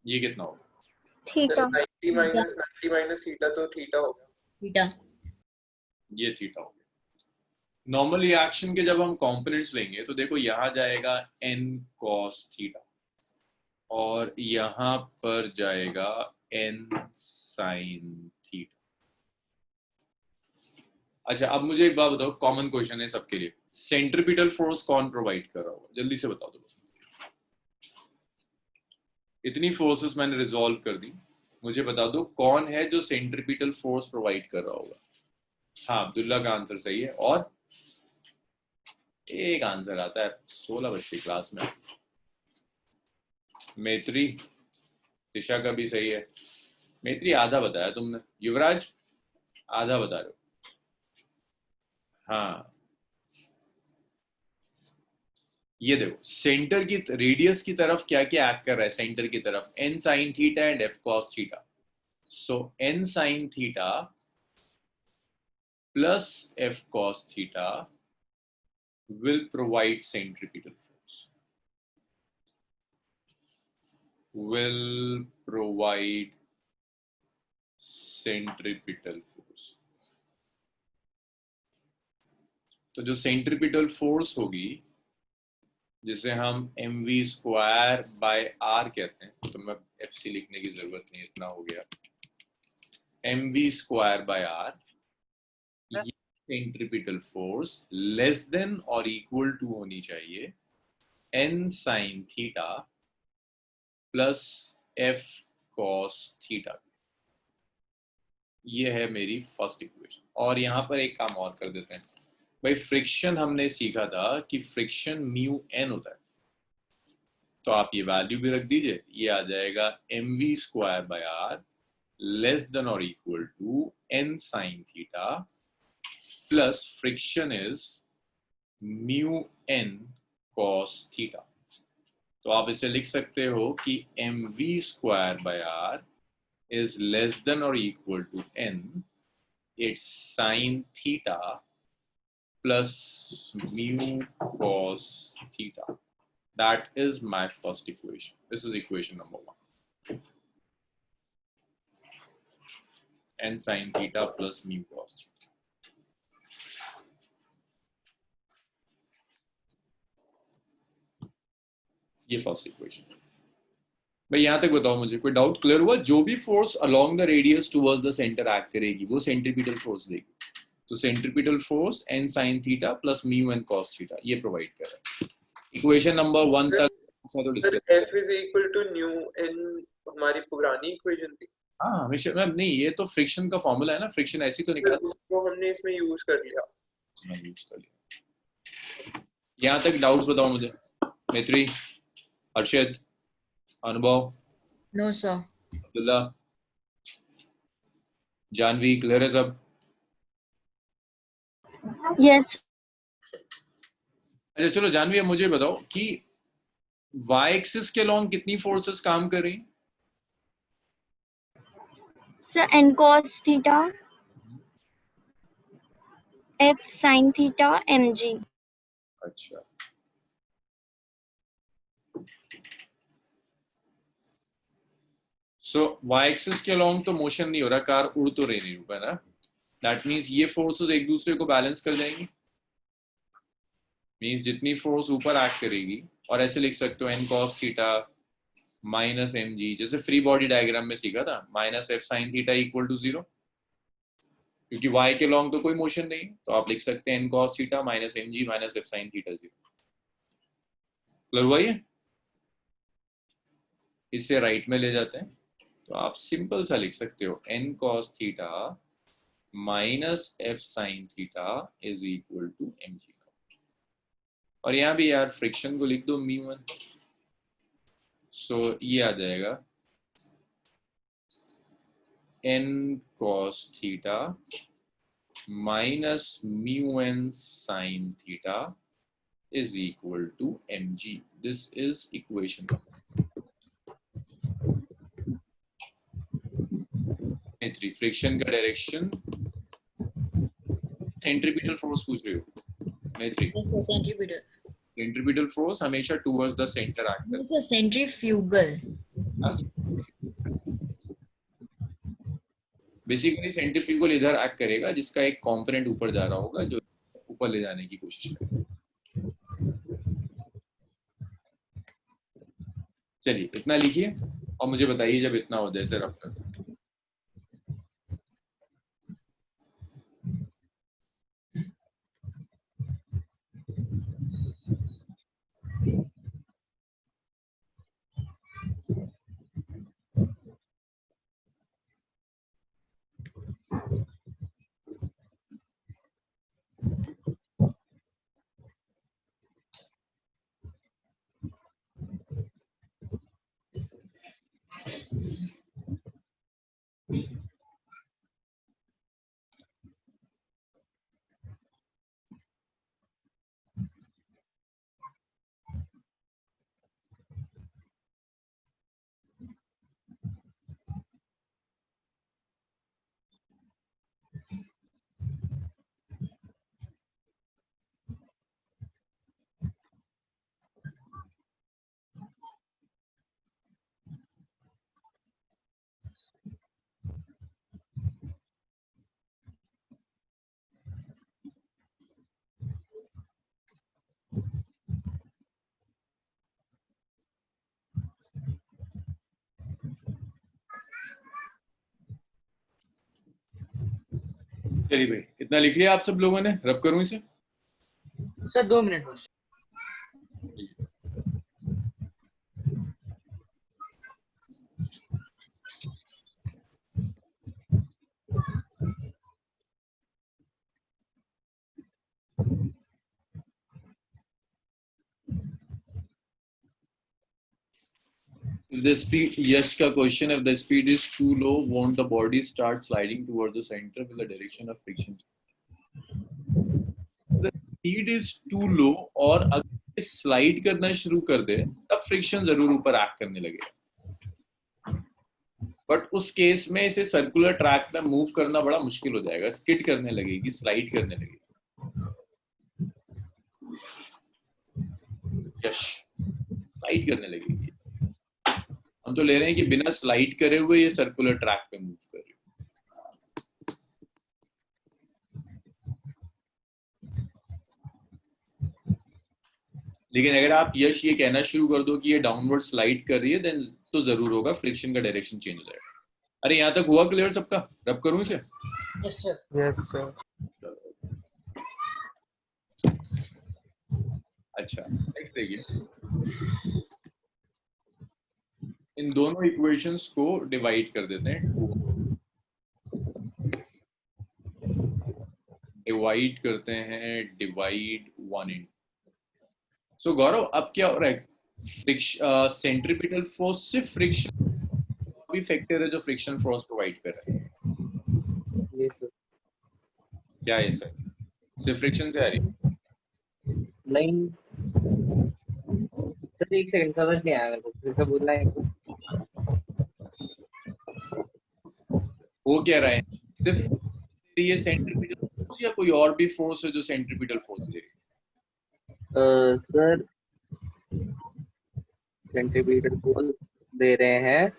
ये कितना होगा? थीटा। 90 माइनस थीटा तो थीटा हो गया। थीटा ये थीटा हो गया। नॉर्मल रिएक्शन के जब हम कंपोनेंट्स लेंगे तो देखो यहाँ जाएगा n cos थीटा और यहाँ पर जाएगा n sin थीटा। अच्छा, अब मुझे एक बात बताओ, कॉमन क्वेश्चन है सबके लिए, सेंट्रीपिटल फोर्स कौन प्रोवाइड कर रहा होगा? जल्दी से बता दो बस। इतनी फोर्सेस मैंने रिजॉल्व कर दी, मुझे बता दो कौन है जो सेंट्रीपिटल फोर्स प्रोवाइड कर रहा होगा। हाँ, अब्दुल्ला का आंसर सही है, और एक आंसर आता है 16 बच्चे क्लास में। मैत्री, तिशा का भी सही है। मैत्री आधा बताया तुमने, युवराज आधा बता रहे हो। हाँ, ये देखो सेंटर की रेडियस की तरफ क्या क्या एक्ट कर रहा है? सेंटर की तरफ n sin theta and f cos theta. So n sin theta plus f cos theta will provide centripetal force. Will provide centripetal force. तो जो सेंट्रीपिटल फोर्स होगी, जिसे हम mv स्क्वायर बाय r कहते हैं, तो मैं fc लिखने की जरूरत नहीं, इतना हो गया, mv स्क्वायर बाय r, ये सेंट्रीपिटल फोर्स लेस देन और इक्वल टू होनी चाहिए n sin theta plus f cos theta. ये है मेरी फर्स्ट इक्वेशन। और यहाँ पर एक काम और कर देते हैं भाई, फ्रिक्शन हमने सीखा था कि फ्रिक्शन म्यू n होता है, तो आप ये वैल्यू भी रख दीजिए, ये आ जाएगा mv square by r less than और equal to n sin theta plus friction is mu n cos theta. तो आप इसे लिख सकते हो कि mv square by r is less than or equal to n, it's sin theta plus mu cos theta. That is my first equation. This is equation number 1. N sin theta plus mu cos theta. ये first equation. भाई यहाँ तक बताओ मुझे, कोई doubt clear हुआ? जो भी force along the radius towards the centre act करेगी वो सेंट्रीपिटल फोर्स देगी। तो centripetal force n sin theta plus mu n cos theta ये प्रोवाइड कर रहा है। इक्वेशन नंबर 1 तक तो discuss. f is equal to nu n हमारी पुरानी इक्वेशन थी। हाँ हमेशा नहीं, ये तो फ्रिक्शन का फॉर्मूला है ना, फ्रिक्शन ऐसी तो निकला, उसको हमने इसमें यूज कर लिया। यहाँ तक डाउट्स बताओ मुझे। Maitri, Arshad, Anubhav, no sir, Abdullah, Janvi, clear है सब? यस। अच्छा चलो जानवी, अब मुझे बताओ कि y एक्सिस के लॉन्ग कितनी फोर्सेस काम कर रही? Sir n cos theta, f sin theta, mg। अच्छा, सो y एक्सिस के लॉन्ग तो मोशन नहीं हो रहा, कार उड़ तो रही नहीं ऊपर ना, दैट मींस ये फोर्सेस एक दूसरे को बैलेंस कर जाएंगी। मींस जितनी फोर्स ऊपर एक्ट करेगी, और ऐसे लिख सकते हो n cos theta minus mg, जैसे फ्री बॉडी डायग्राम में सीखा था, minus f sin theta equal to 0, क्योंकि y के लॉन्ग तो कोई मोशन नहीं, तो आप लिख सकते हैं n cos theta minus mg minus f sin theta 0। Clear हुआ ये? इससे राइट में ले जाते हैं, तो आप सिंपल सा लिख सकते हो n cos theta minus F sine theta is equal to M G naught. और यहाँ भी यार फ्रिक्शन को लिख दो μ1, सो ये आ जाएगा n cos theta minus μn sin theta is equal to mg. This is equation number 3. Friction का डायरेक्शन, सेंट्रीपिटल फोर्स पूछ रहे हो? मैत्री, सेंट्रीपिटल। सेंट्रीपिटल फोर्स हमेशा टुवर्ड्स द सेंटर एक्ट करता सर सेंट्रीफ्यूगल। है। बेसिकली सेंट्रीफ्यूगल इधर एक्ट करेगा जिसका एक कंपोनेंट ऊपर जा रहा होगा, जो ऊपर ले जाने की कोशिश करेगा। चलिए इतना लिखिए और मुझे बताइए जब इतना हो जैसे रफ करते हैं। चलिए भाई इतना लिख लिया आप सब लोगों ने, रब करूं इसे? सर 2 मिनट बस। If the speed, yes का question, if the speed is too low, won't the body start sliding towards the center with the direction of friction? The speed is too low और अगर slide करना शुरू कर दे तब friction जरूर ऊपर act करने लगेगा, बट उस केस में इसे सर्कुलर ट्रैक में मूव करना बड़ा मुश्किल हो जाएगा, स्किड करने लगेगी, स्लाइड करने लगेगी। यश स्लाइड करने लगेगी। हम तो ले रहे हैं कि बिना स्लाइड करे हुए ये सर्कुलर ट्रैक पे मूव कर रही है। लेकिन अगर आप यश ये कहना शुरू कर दो कि ये डाउनवर्ड स्लाइड कर रही है, देन तो जरूर होगा फ्रिक्शन का डायरेक्शन चेंज हो जाएगा। अरे यहाँ तक हुआ क्लियर सबका? रब करूं इसे? Yes sir. Yes sir. अच्छा नेक्स्ट देखिए, इन दोनों इक्वेशंस को डिवाइड कर देते हैं, डिवाइड करते हैं, डिवाइड 1 इन। सो गौरव अब क्या हो रहा है? सेंट्रीपिटल फोर्स सिर्फ फ्रिक्शन भी फैक्टर है जो फ्रिक्शन फोर्स प्रोवाइड कर रहा है। ये सर। क्या है सर? सिर्फ फ्रिक्शन से आ रही है? नहीं सर, एक सेकंड, समझ नहीं आया मेरे को, फिर से बोलना है। हो क्या रहा है? सिर्फ ये सेंट्रीपिटल फोर्स या कोई और भी फोर्स है जो सेंट्रीपिटल फोर्स दे रही है? सर सेंट्रीपिटल फोर्स दे रहे हैं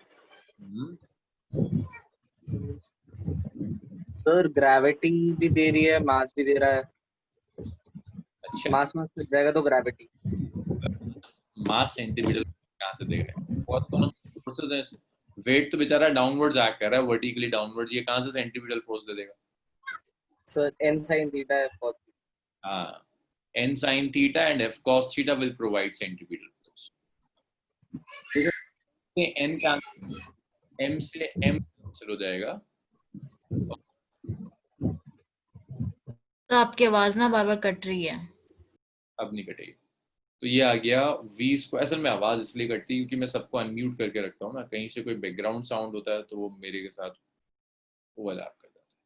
सर, ग्रेविटी भी दे रही है, मास भी दे रहा है। अच्छा, मास में फिट जाएगा तो ग्रेविटी। मास सेंट्रीपिटल कहां से दे रहे हैं? बहुत कॉमन फोर्सेस हैं। वेट तो बेचारा डाउनवर्ड्स एक्ट कर रहा है, वर्टिकली डाउनवर्ड्स, ये कहां से सेंट्रीपिटल फोर्स दे देगा? सर n sin theta है cos। हाँ, n sin theta and f cos theta will provide centripetal force. से n कैंसिल, m से m कैंसिल हो जाएगा, तो आपकी आवाज ना बार बार कट रही है। अब नहीं कटेगी। तो ये आ गया वी स्क्वायर। असल में आवाज़ इसलिए कटती है क्योंकि मैं सबको अनम्यूट करके रखता हूँ ना, कहीं से कोई बैकग्राउंड साउंड होता है तो वो मेरे के साथ ओवरलैप कर जाता है।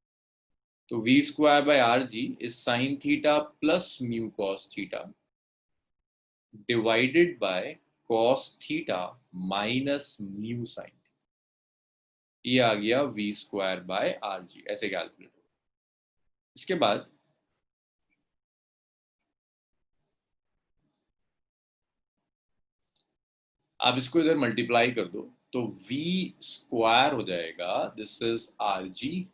तो V square by R G is sine theta plus mu cos theta divided by cos theta minus mu sine. ये आ गया V square by R G, ऐसे कैलकुलेट हो। इसके बाद आप इसको इधर मल्टीप्लाई कर दो तो v स्क्वायर हो जाएगा, this is r ji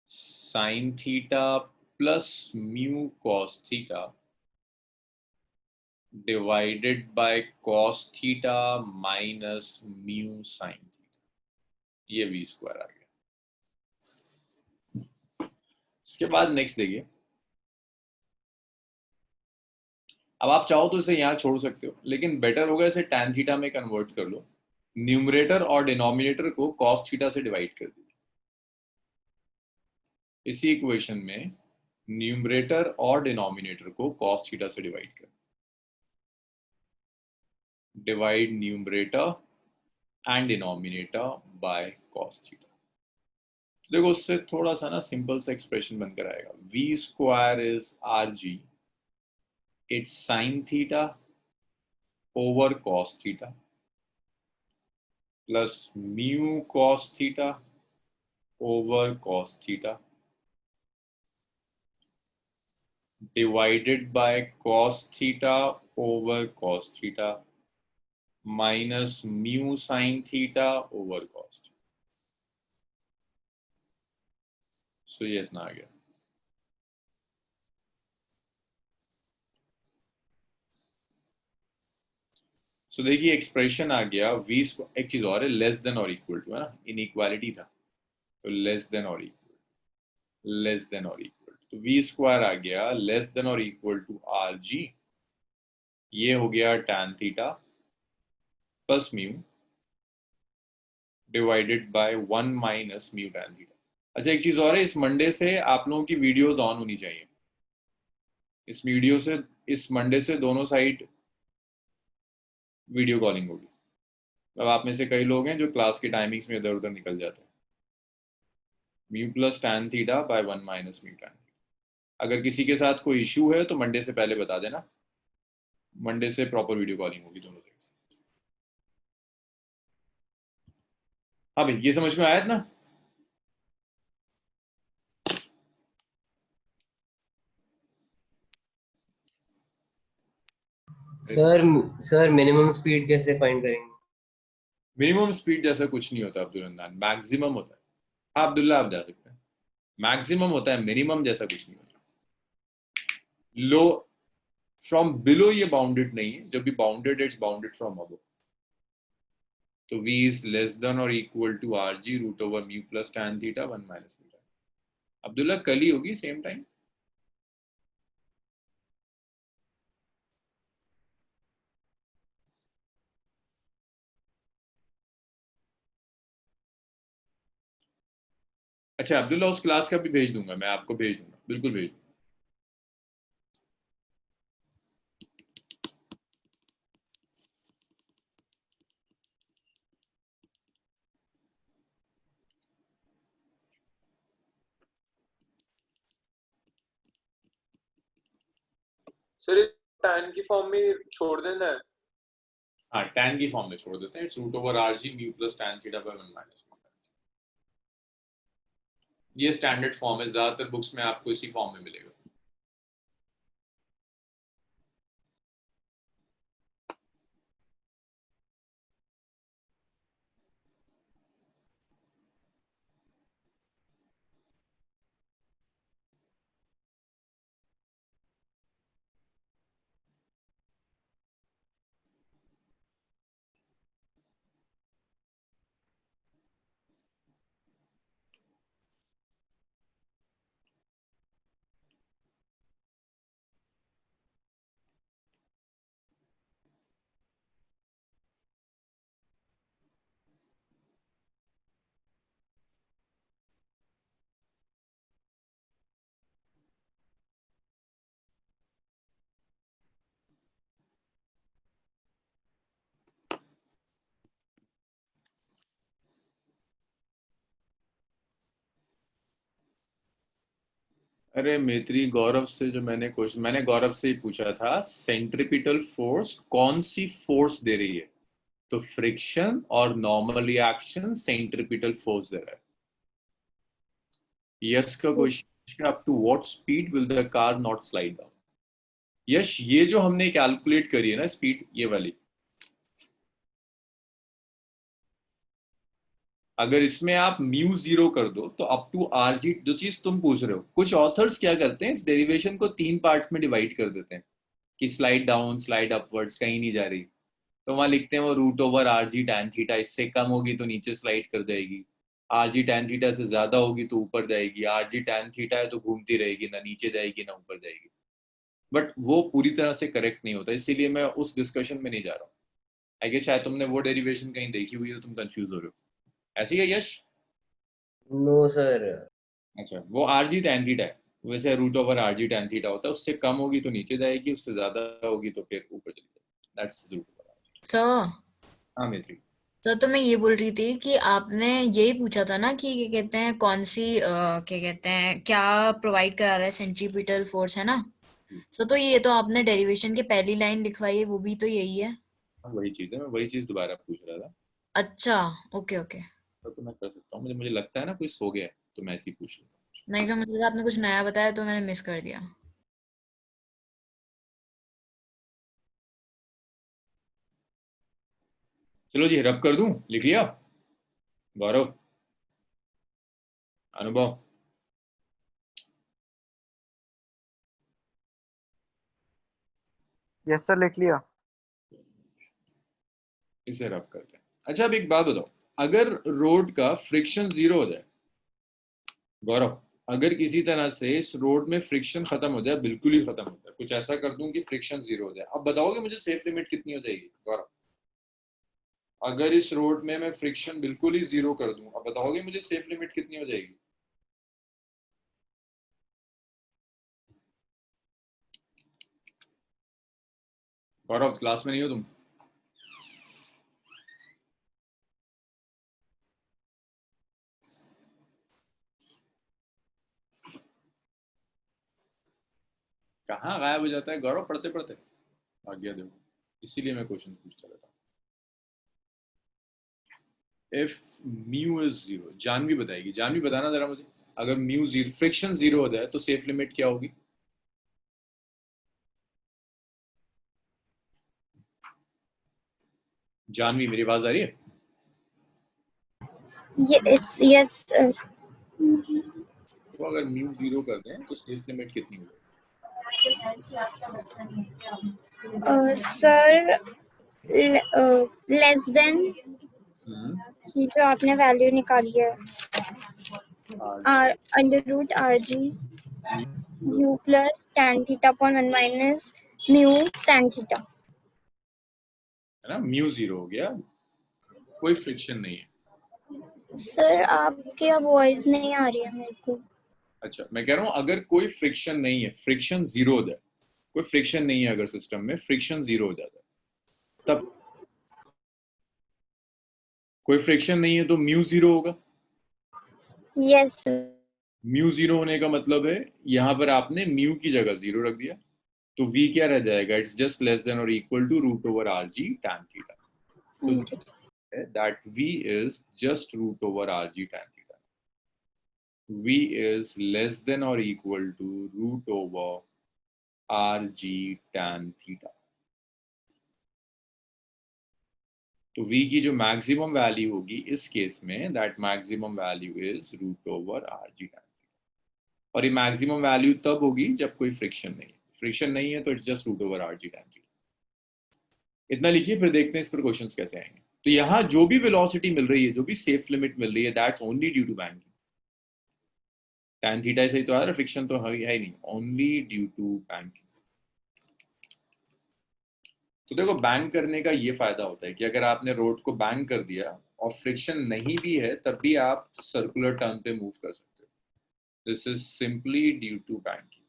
sign theta plus mu cos theta divided by cos theta minus mu sine theta. ये v स्क्वायर आ गया। इसके बाद नेक्स्ट देखिए, अब आप चाहो तो इसे यहां छोड़ सकते हो, लेकिन बेटर होगा इसे tan थीटा में कन्वर्ट कर लो। न्यूमरेटर और डिनोमिनेटर को cos थीटा से डिवाइड कर दीजिए। इसी इक्वेशन में न्यूमरेटर और डिनोमिनेटर को cos थीटा से डिवाइड कर, divide numerator and denominator by cos theta. देखो उससे थोड़ा सा ना सिंपल सा एक्सप्रेशन बनकर आएगा, v square is r g, it's sine theta over cos theta plus mu cos theta over cos theta divided by cos theta over cos theta minus mu sine theta over cos theta. So ये इतना आ गया। सो देखिए expression आ गया v, एक चीज और है, less than और इक्वल टू, है ना, इनइक्वालिटी था तो लेस देन और इक्वल, लेस देन और इक्वल, तो v स्क्वायर आ गया लेस देन और इक्वल टू आर जी। ये हो गया tan theta plus mu divided by 1 minus mu tan theta. अच्छा एक चीज और है, इस मंडे से आप लोगों की वीडियोस ऑन होनी चाहिए। इस मंडे से दोनों साइड वीडियो कॉलिंग होगी। अब आप में से कई लोग हैं जो क्लास के टाइमिंग्स में इधर उधर निकल जाते हैं। Mu plus tan theta by 1 minus mu tan। अगर किसी के साथ कोई इश्यू है तो मंडे से पहले बता देना, मंडे से प्रॉपर वीडियो कॉलिंग होगी दोनों साइड से। हाँ भाई ये समझ में आया था ना? सर सर मिनिमम स्पीड कैसे फाइंड करेंगे? मिनिमम स्पीड जैसा कुछ नहीं होता अब्दुल रंदान, मैक्सिमम होता है। हाँ अब्दुल्ला आप जा सकते हैं, मैक्सिमम होता है, मिनिमम जैसा कुछ नहीं होता। लो फ्रॉम बिलो ये बाउंडेड नहीं है, जब भी bounded it's bounded from above. तो v इज लेस देन और equal to R G root over mu plus tan theta 1 minus mu tan। Abdullah कल ही होगी सेम टाइम। अच्छा अब्दुल्ला उस क्लास का भी भेज दूंगा, मैं आपको भेज दूंगा, बिल्कुल भेज दूंगा। सर tan की फॉर्म में छोड़ देना है। हाँ tan की फॉर्म में छोड़ देते हैं, it's root over are G mu plus tan theta by 1 minus mu. ये स्टैंडर्ड फॉर्म है, ज्यादातर बुक्स में आपको इसी फॉर्म में मिलेगा। अरे मैत्री, गौरव से जो मैंने गौरव से ही पूछा था, सेंट्रीपिटल फोर्स कौन सी फोर्स दे रही है? तो फ्रिक्शन और नॉर्मल रिएक्शन सेंट्रीपिटल फोर्स दे रहा है। यश का question, up to what speed will the car not slide down? Yash, ये जो हमने कैलकुलेट करी है ना स्पीड, ये वाली, अगर इसमें आप म्यू 0 कर दो तो अप टू आर जी, जो चीज तुम पूछ रहे हो, कुछ ऑथर्स क्या करते हैं, इस डेरिवेशन को 3 पार्ट्स में डिवाइड कर देते हैं कि स्लाइड डाउन, स्लाइड अपवर्ड्स, कहीं नहीं जा रही, तो वहां लिखते हैं वो root over R G tan theta, इससे कम होगी तो नीचे स्लाइड कर जाएगी, आर जी टैन थीटा से ज्यादा होगी तो ऊपर जाएगी, आर जी टैन थीटा है तो घूमती रहेगी, ना नीचे जाएगी ना ऊपर जाएगी। बट वो पूरी तरह से करेक्ट नहीं होता, इसीलिए मैं उस डिस्कशन में नहीं जा रहा हूँ। आई गेस शायद तुमने वो डेरिवेशन कहीं देखी हुई है, तुम कंफ्यूज हो रहे हो, ऐसी है यश? No sir. अच्छा, वो आर जी टैन थीटा है, वैसे root over R G tan theta होता है, उससे कम होगी तो नीचे जाएगी, उससे ज्यादा होगी तो फिर ऊपर चली जाएगी, that's root over are G. Sir हाँ मैत्री। तो मैं ये बोल रही थी कि आपने यही पूछा था ना कि क्या कहते हैं, कौन सी क्या कहते हैं, क्या प्रोवाइड करा रहा है सेंट्रीपिटल फोर्स, है ना? तो ये तो आपने डेरिवेशन के पहली लाइन लिखवाई है, वो भी तो यही है। वही चीज है, मैं वही चीज दोबारा पूछ रहा था। अच्छा, ओके ओके। तो मैं कर सकता हूँ, मुझे लगता है ना कोई सो गया है, तो मैं ऐसे ही पूछ लेता हूँ। नहीं सर, मुझे लगा आपने कुछ नया बताया तो मैंने मिस कर दिया। चलो जी, रब कर दूं, लिख लिया? गौरव, अनुभव, यस सर, लिख लिया। इसे रब करते हैं। अच्छा, अब एक बात बताओ, अगर रोड का फ्रिक्शन 0 हो जाए, गौरव, अगर किसी तरह से इस रोड में फ्रिक्शन खत्म हो जाए, बिल्कुल ही खत्म हो जाए, कुछ ऐसा कर दूं कि फ्रिक्शन 0 हो जाए, अब बताओगे मुझे सेफ लिमिट कितनी हो जाएगी? गौरव, अगर इस रोड में मैं फ्रिक्शन बिल्कुल ही 0 कर दूं, अब बताओगे मुझे सेफ लिमिट कितनी हो जाएगी? गौरव, क्लास में नहीं हो तुम? कहाँ गायब हो जाता है गौरव पढ़ते पढ़ते? आज्ञा दो, इसीलिए मैं क्वेश्चन पूछता रहता हूँ। इफ म्यू इज 0, जानवी बताएगी, जानवी बताना जरा मुझे, अगर म्यू 0, फ्रिक्शन 0 हो जाए तो सेफ लिमिट क्या होगी? जानवी, मेरी आवाज आ रही है? यस तो अगर म्यू 0 कर दें तो सेफ लिमिट कितनी होगी? सर, लेस देन ये जो आपने वैल्यू निकाली है, under root R G U plus tan theta upon 1 minus mu tan theta. है ना, म्यू 0 हो गया, कोई फ्रिक्शन नहीं है। सर, आपकी अब वॉइस नहीं आ रही है मेरे को। अच्छा, मैं कह रहा हूँ अगर कोई फ्रिक्शन नहीं है, फ्रिक्शन 0 हो जाए, कोई फ्रिक्शन नहीं है, अगर सिस्टम में फ्रिक्शन 0 हो जाता है, तब कोई फ्रिक्शन नहीं है तो म्यू 0 होगा। यस म्यू 0 होने का मतलब है यहाँ पर आपने म्यू की जगह 0 रख दिया, तो v क्या रह जाएगा? इट्स जस्ट लेस देन और equal to root over R G tan theta. तो that v is just root over R G tan theta. v is less than और equal to root over R G tan theta. तो v की जो maximum value होगी इस case में, that maximum value is root over R G tan theta. और ये maximum value तब होगी जब कोई फ्रिक्शन नहीं है, फ्रिक्शन नहीं है तो it's just root over R G tan theta. इतना लिखिए, फिर देखते हैं इस पर क्वेश्चंस कैसे आएंगे। तो यहाँ जो भी वेलोसिटी मिल रही है, जो भी सेफ लिमिट मिल रही है, that's only due to banking. Tan theta से ही तो आ रहा है, फ्रिक्शन तो है ही नहीं, ओनली ड्यू टू बैंकिंग। तो देखो, बैंक करने का ये फायदा होता है कि अगर आपने रोड को बैंक कर दिया और फ्रिक्शन नहीं भी है, तब भी आप सर्कुलर टर्न पे मूव कर सकते हो। This is simply due to banking.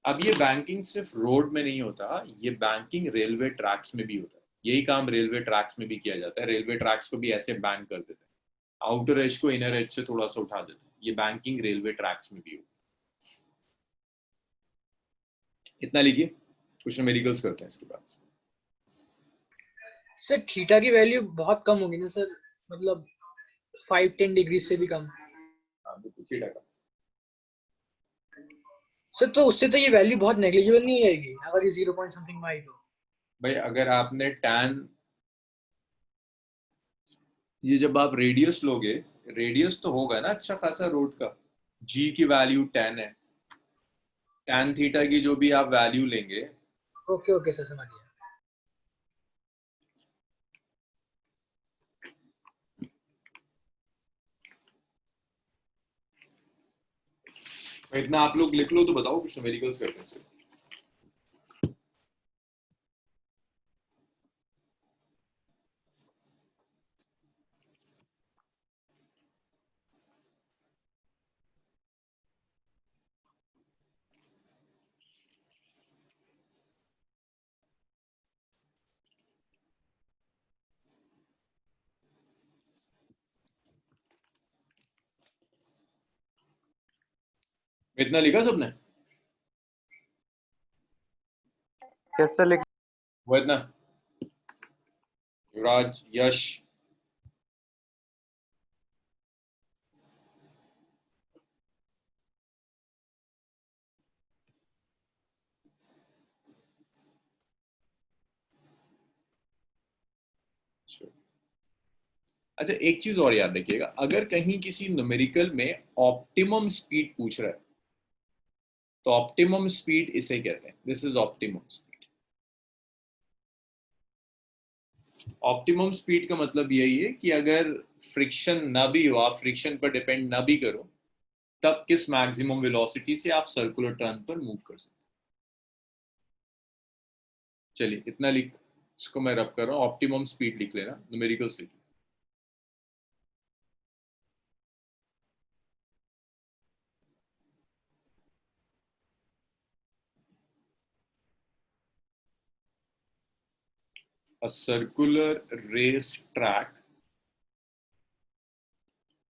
अब ये बैंकिंग सिर्फ रोड में नहीं होता, ये बैंकिंग रेलवे ट्रैक्स में भी होता है। यही काम रेलवे ट्रैक्स में भी किया जाता है, रेलवे ट्रैक्स को भी ऐसे बैंक कर देते हैं, आउटर एज को इनर एज से थोड़ा सा उठा देते हैं। ये बैंकिंग रेलवे ट्रैक्स में भी होती है। इतना लिखिए, कुछ न्यूमेरिकल्स करते हैं इसके बाद। सर थीटा की वैल्यू बहुत कम होगी ना सर, मतलब 5-10 डिग्री से भी कम। हाँ बिल्कुल, थीटा का। सर तो उससे तो ये वैल्यू बहुत नेग्लिजिबल नहीं आएगी अगर ये 0 पॉइंट समथिंग में आई तो। भाई अगर आपने टैन, ये जब आप रेडियस लोगे, रेडियस तो होगा ना अच्छा खासा रोड का, जी की वैल्यू 10 है, टैन थीटा की जो भी आप वैल्यू लेंगे, ओके ओके सर, समझ गया। तो इतना आप लोग लिख लो तो बताओ, कुछ न्यूमेरिकल्स करते हैं इसके। इतना लिखा सबने? कैसे लिख? वो इतना, युवराज, यश, अच्छा एक चीज और याद रखिएगा, अगर कहीं किसी न्यूमेरिकल में ऑप्टिमम स्पीड पूछ रहा है, तो ऑप्टिमम स्पीड इसे कहते हैं, this is optimum speed. Optimum speed का मतलब यही है कि अगर फ्रिक्शन ना भी हो, आप फ्रिक्शन पर डिपेंड ना भी करो, तब किस मैक्सिमम वेलोसिटी से आप सर्कुलर टर्न पर मूव कर सकते हैं। चलिए इतना लिख, इसको मैं रब कर रहा हूँ, ऑप्टिमम स्पीड लिख लेना, न्यूमेरिकल्स लिख। A circular race track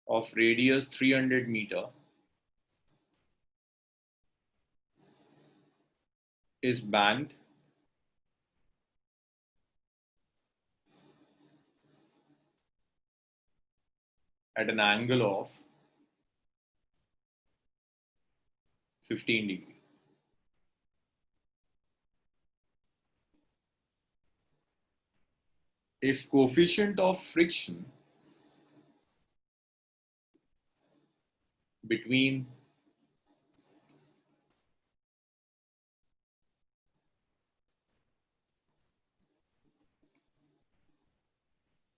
of radius 300 meter is banked at an angle of 15 degree. If coefficient of friction between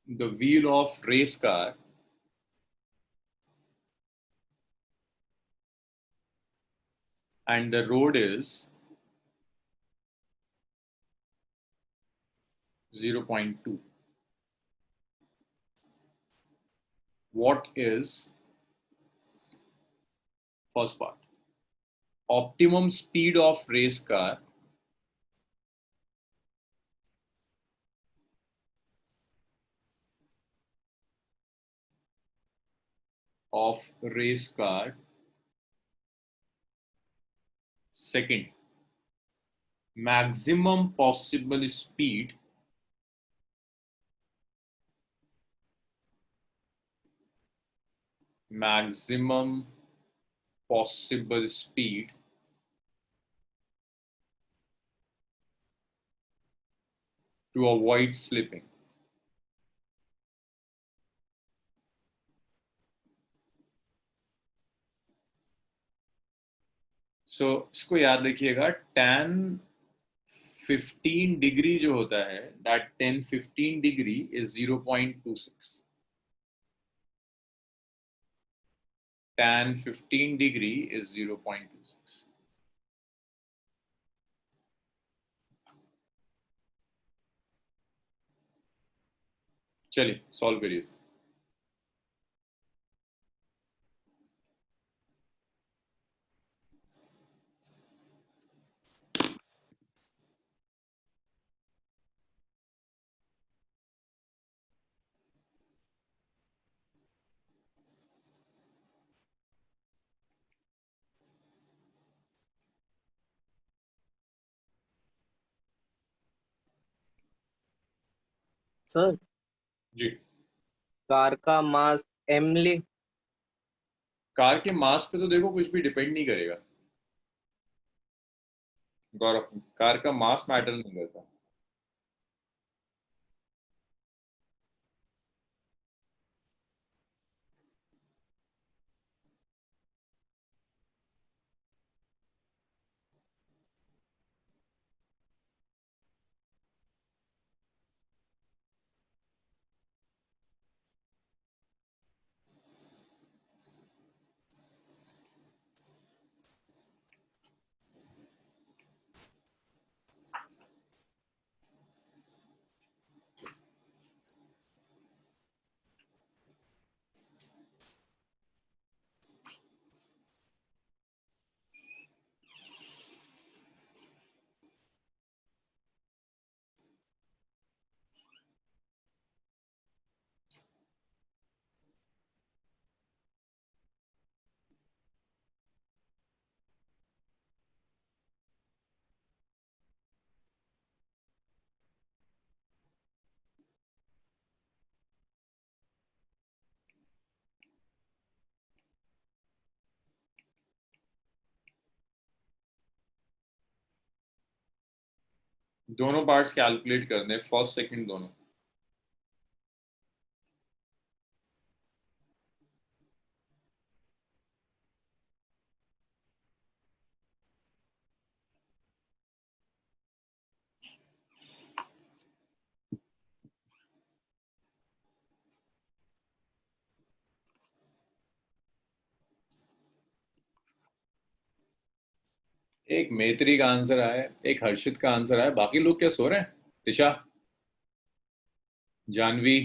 the wheel of race car and the road is 0.2, what is, first part, optimum speed of race car second, maximum possible speed to avoid slipping. सो इसको याद रखिएगा, tan 15 degree जो होता है, that 10-15 degree is 0.26. tan 15 degree is 0.26. चलिए solve करिए। Sir जी, car का मास m ले। कार के मास पे तो देखो कुछ भी डिपेंड नहीं करेगा गौरव, कार का मास मैटर नहीं करता। दोनों पार्ट्स कैलकुलेट करने, फर्स्ट सेकंड दोनों। एक मैत्री का आंसर आया है, एक हर्षित का आंसर आया, बाकी लोग क्या सो रहे हैं? तिशा, जानवी,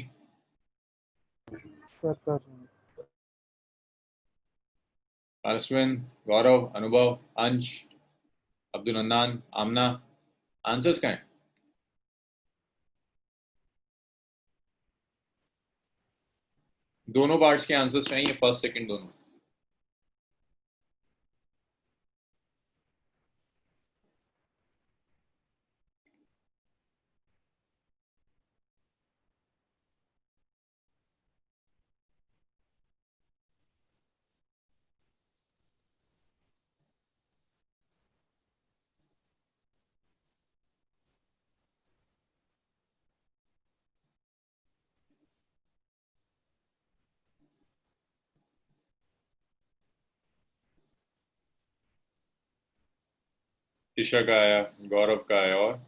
अश्विन, गौरव, अनुभव, अंश, अब्दुल अन्नान, आमना, आंसर्स क्या हैं? दोनों पार्ट्स के आंसर्स चाहिए, फर्स्ट सेकंड दोनों। तिशा का आया, गौरव का आया, और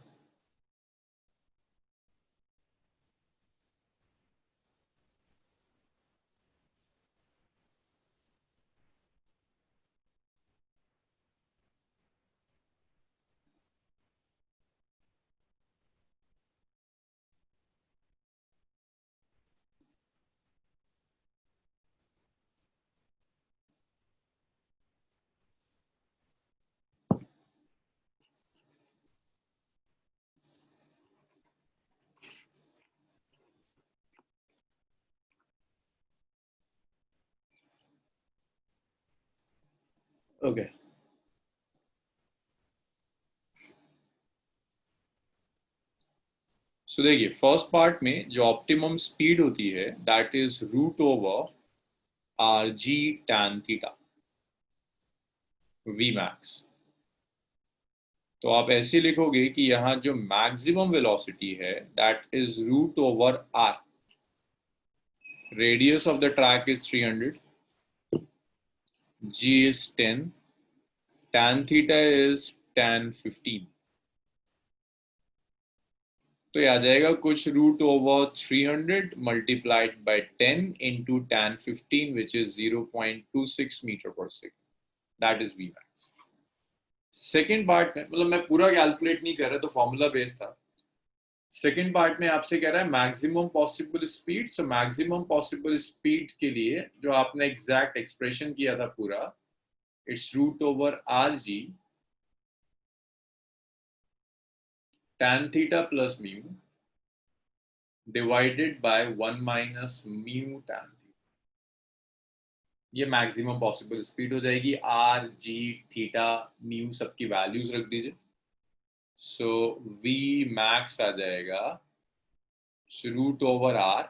ओके। सो देखिए, फर्स्ट पार्ट में जो ऑप्टिमम स्पीड होती है that is root over R G tan theta, V max. तो आप ऐसे लिखोगे कि यहाँ जो मैक्सिमम वेलोसिटी है that is root over R, radius of the track is 300, g is 10, tan theta is tan 15। तो ये आ जाएगा कुछ root over 300 multiplied by 10 into tan 15 which is 0.26 metre पर second, that is v max. Second part में, मतलब मैं पूरा कैलकुलेट नहीं कर रहा, तो फॉर्मूला बेस्ड था। सेकेंड पार्ट में आपसे कह रहा है maximum possible speed. So maximum possible speed के लिए जो आपने एग्जैक्ट एक्सप्रेशन किया था पूरा, it's root over are g tan theta plus mu divided by 1 minus mu tan theta। ये मैक्सिमम पॉसिबल स्पीड हो जाएगी। आर जी थीटा म्यू सबकी वैल्यूज रख दीजिए। सो वी मैक्स आ जाएगा So root over r.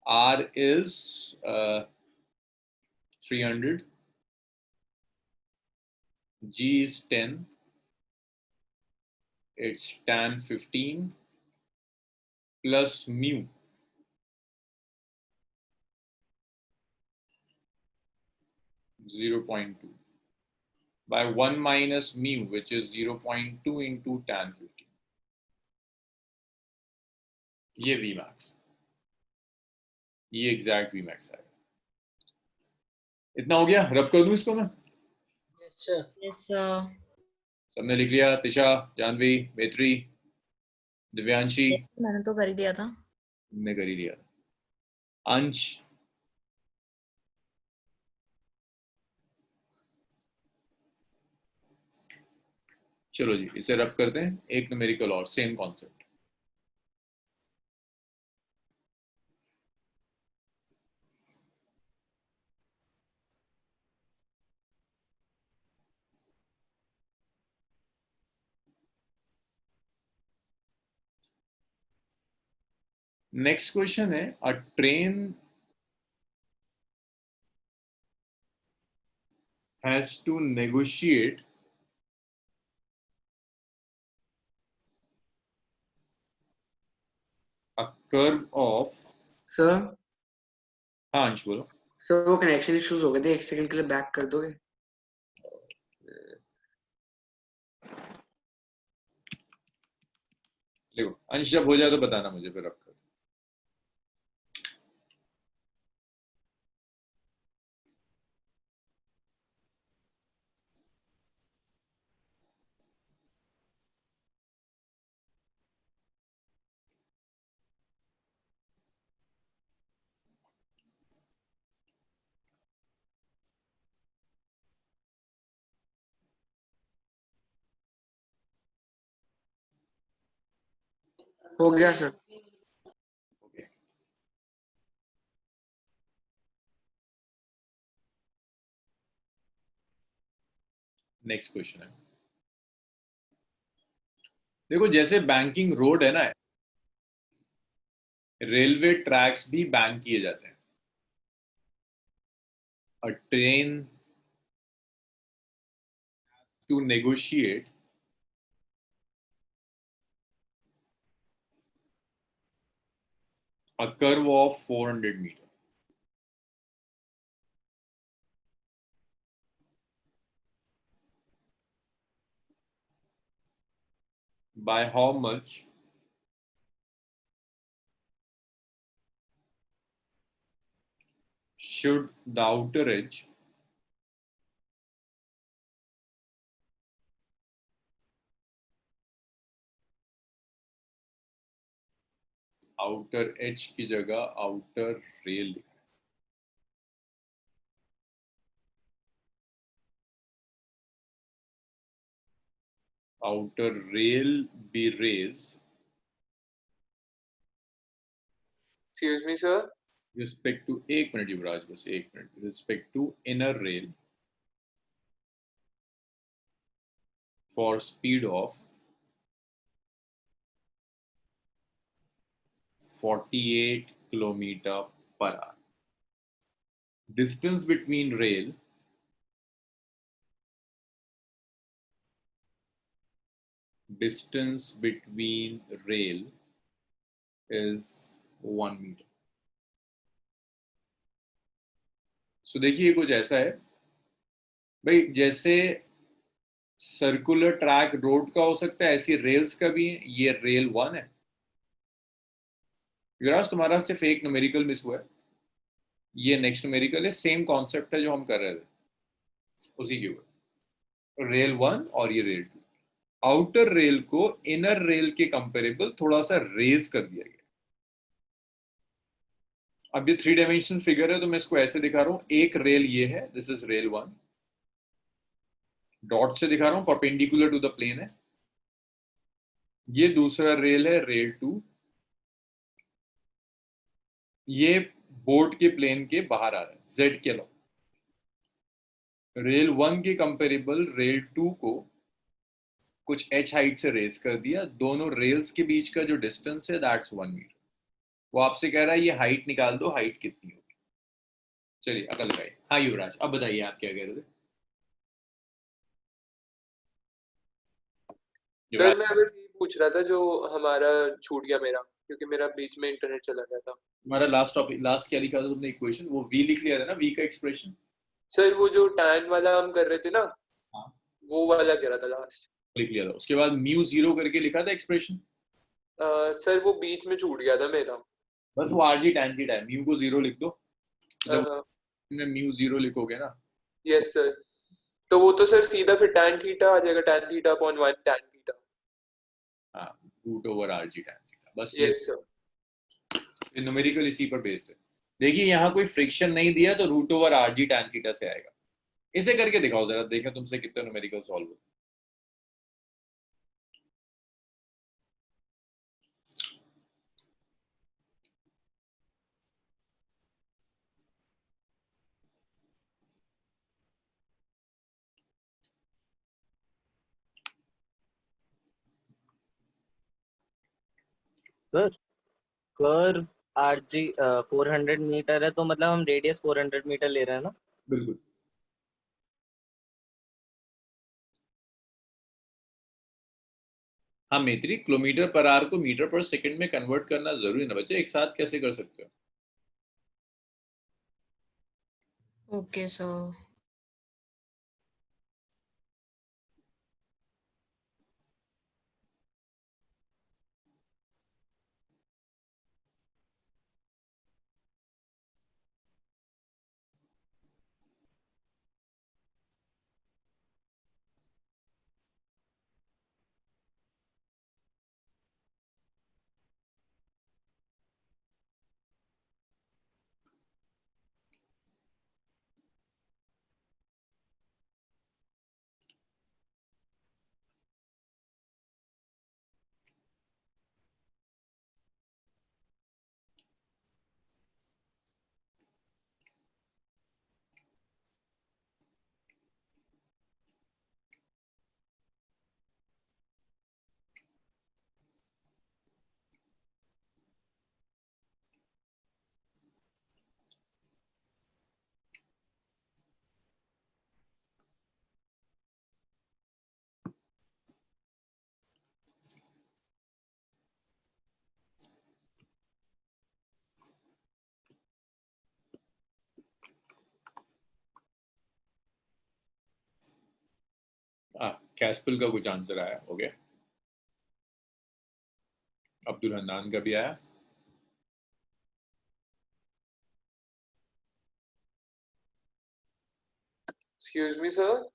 R is 300. G is 10. It's tan 15 plus mu. (0.2) by 1 minus mu, which is 0.2 into tan 15. ये Vmax, ये exact Vmax है. इतना हो गया. रब कर दूं इसको मैं? Yes, sir. Yes, sir. सबने लिख लिया? तिशा, जानवी, मैत्री, दिव्यांशी? Yes, मैंने तो कर ही दिया था. तुमने कर ही लिया. अंश? चलो जी, इसे रब करते हैं. एक न्यूमेरिकल और सेम कॉन्सेप्ट. नेक्स्ट क्वेश्चन है, अ train has to negotiate a curve of. Sir हाँ अंश बोलो. सर वो कनेक्शन इश्यूज हो गए थे, 1 सेकंड के लिए बैक कर दोगे? देखो अंश, जब हो जाए तो बताना मुझे, फिर रब कर. हो गया सर. ओके. नेक्स्ट क्वेश्चन है, देखो जैसे बैंकिंग रोड है ना, रेलवे ट्रैक्स भी बैंक किए जाते हैं. A train to negotiate a curve of 400 meter. By how much should the outer edge की जगह outer rail, outer rail be raised Excuse me, sir. respect to, एक minute युवराज, बस एक minute, respect to inner rail for speed of 48 kilometer per hour. Distance between rail is 1 meter. So देखिए कुछ ऐसा है भाई, जैसे सर्कुलर ट्रैक रोड का हो सकता है, ऐसी रेल्स का भी है. ये रेल 1 है. युवराज तुम्हारा सिर्फ एक न्यूमेरिकल मिस हुआ है, ये नेक्स्ट न्यूमेरिकल है. सेम कॉन्सेप्ट है जो हम कर रहे थे, उसी के ऊपर. रेल 1 और ये रेल 2. आउटर रेल को इनर रेल के कंपेरेबल थोड़ा सा रेज कर दिया गया. अब ये 3 डायमेंशनल फिगर है, तो मैं इसको ऐसे दिखा रहा हूं. एक रेल ये है, दिस इज रेल 1. डॉट से दिखा रहा हूं, परपेंडिकुलर टू द प्लेन है. ये दूसरा रेल है, रेल 2. ये बोर्ड के प्लेन के बाहर आ रहा है, जेड के अलावा. रेल 1 के कंपेरेबल रेल 2 को कुछ h हाइट से रेज कर दिया. दोनों रेल्स के बीच का जो डिस्टेंस है, दैट्स 1 मीटर. वो आपसे कह रहा है ये हाइट निकाल दो, हाइट कितनी होगी। चलिए अकल लगाइए। हाँ युवराज, अब बताइए आप क्या कह रहे थे। सर मैं बस ये पूछ रहा था, जो हमारा छूट गया मेरा, क्योंकि मेरा बीच में इंटरनेट चला गया था। हमारा लास्ट टॉपिक, लास्ट क्या लिखा था तुमने इक्वेशन? वो v लिख लिया था ना, v का एक्सप्रेशन। सर वो जो tan वाला हम कर रहे थे ना, हाँ वो वाला कह रहा था लास्ट। लिख लिया था, उसके बाद म्यू जीरो करके लिखा था एक्सप्रेशन। सर वो बीच में छूट गया था मेरा। बस वो आर जी टैन थीटा है, म्यू को जीरो लिख दो। जब हाँ म्यू जीरो लिखोगे ना, यस सर, तो वो तो सर सीधा फिर tan थीटा आ जाएगा, tan theta upon 1 tan theta. हाँ root over R G tan theta, बस ये यस सर। न्यूमेरिकल इसी पर बेस्ड है। देखिए यहाँ कोई फ्रिक्शन नहीं दिया तो root over R G tan theta से आएगा। इसे करके दिखाओ जरा, देखें तुमसे कितने न्यूमेरिकल सॉल्व हो। सर कर्व RG 400 मीटर है, तो मतलब हम रेडियस 400 मीटर ले रहे हैं ना? बिल्कुल। हाँ मैत्री, किलोमीटर पर आवर को मीटर पर सेकंड में कन्वर्ट करना जरूरी ना बच्चे, एक साथ कैसे कर सकते हो? Okay sir. कैस्पल का कुछ आंसर आया, हो गया। अब्दुल हन्नान का भी आया। Excuse me sir.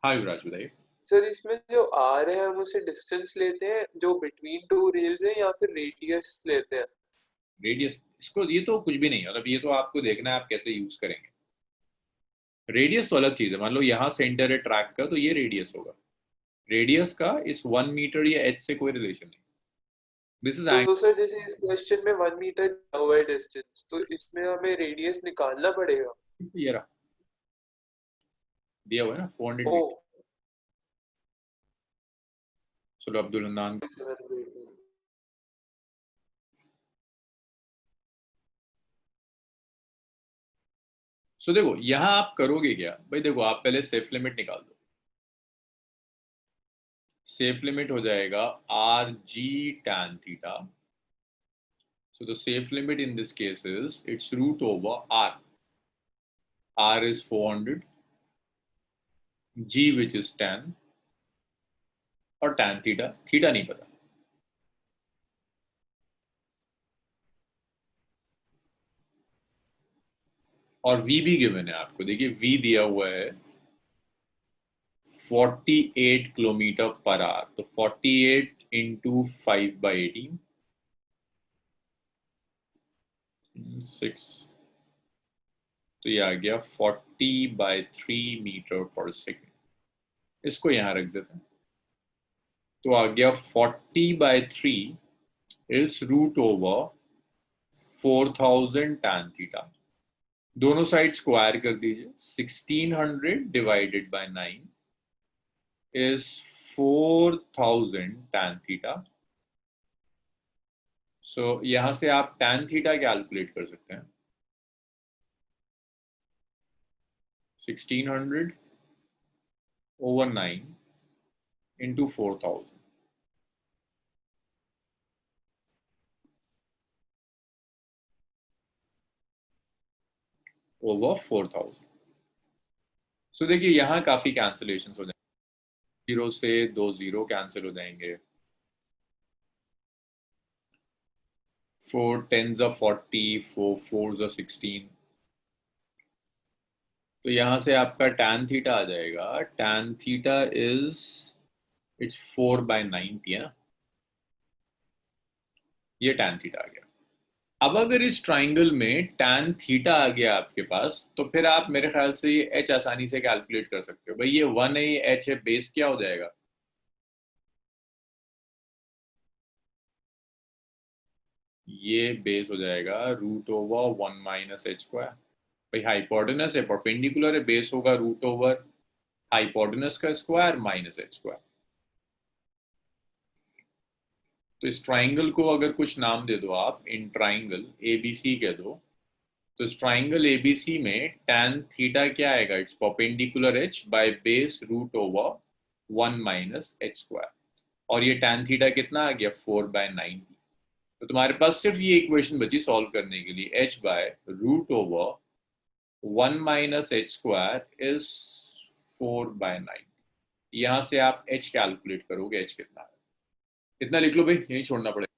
हाँ युवराज बताइए। सर इसमें जो आर है, हम उसे डिस्टेंस लेते हैं जो बिटवीन टू रेल्स है, या फिर रेडियस लेते हैं? रेडियस, इसको ये तो कुछ भी नहीं है, मतलब ये तो आपको देखना है आप कैसे यूज करेंगे। रेडियस तो अलग चीज है, मान लो यहाँ सेंटर है ट्रैक का, तो ये रेडियस होगा। रेडियस का इस 1 मीटर या एच से कोई रिलेशन नहीं। दिस इज तो सर जैसे इस क्वेश्चन में 1 मीटर दिया हुआ है डिस्टेंस, तो इसमें हमें रेडियस निकालना पड़ेगा। ये रहा दिया हुआ है ना 400 ओ मीटर। चलो अब्दुल हन्नान, सो देखो यहाँ आप करोगे क्या भाई, देखो आप पहले सेफ लिमिट निकाल दो। सेफ लिमिट हो जाएगा R G tan theta. So the safe limit in this case is its root over r. R is 400, g which is 10, और tan थीटा, थीटा नहीं पता। और v भी गिवन है आपको, देखिए v दिया हुआ है 48 किलोमीटर पर आवर, तो 48 इंटू 5/18 6, तो ये आ गया 40/3 मीटर पर सेकेंड। इसको यहाँ रख देते हैं, तो आ गया 40/3 is root over 4000 tan theta. दोनों साइड स्क्वायर कर दीजिए। 1600 divided by 9 is 4000 tan theta. So यहाँ से आप tan थीटा कैलकुलेट कर सकते हैं 1600 over 9 into 4000 over 4000. सो देखिए यहाँ काफी कैंसिलेशन हो जाएंगे, 0 से 2 0 कैंसिल हो जाएंगे, 4 10s are 40, 4 4s are 16. तो यहाँ से आपका tan थीटा आ जाएगा, tan थीटा इज इट्स 4/90 है ना, ये tan थीटा आ गया। अब अगर इस ट्राइंगल में tan थीटा आ गया आपके पास, तो फिर आप मेरे ख्याल से ये h आसानी से कैलकुलेट कर सकते हो। भाई ये 1 है, ये h है, बेस क्या हो जाएगा? ये बेस हो जाएगा √1 - h²। भाई हाइपोटेनस है, परपेंडिकुलर है, बेस होगा √ हाइपोटेनस का स्क्वायर माइनस h²। तो इस ट्राइंगल को अगर कुछ नाम दे दो आप, इन ट्राइंगल ABC कह दो, तो इस ट्राइंगल ABC में tan थीटा क्या आएगा? It's perpendicular h by base √1 - h²। और ये tan थीटा कितना आ गया? 4/90। तो तुम्हारे पास सिर्फ ये इक्वेशन बची सॉल्व करने के लिए, h बाय √1 - h² इज 4/90। यहाँ से आप h कैलकुलेट करोगे, h कितना है, कितना लिख लो भाई, यही छोड़ना पड़ेगा।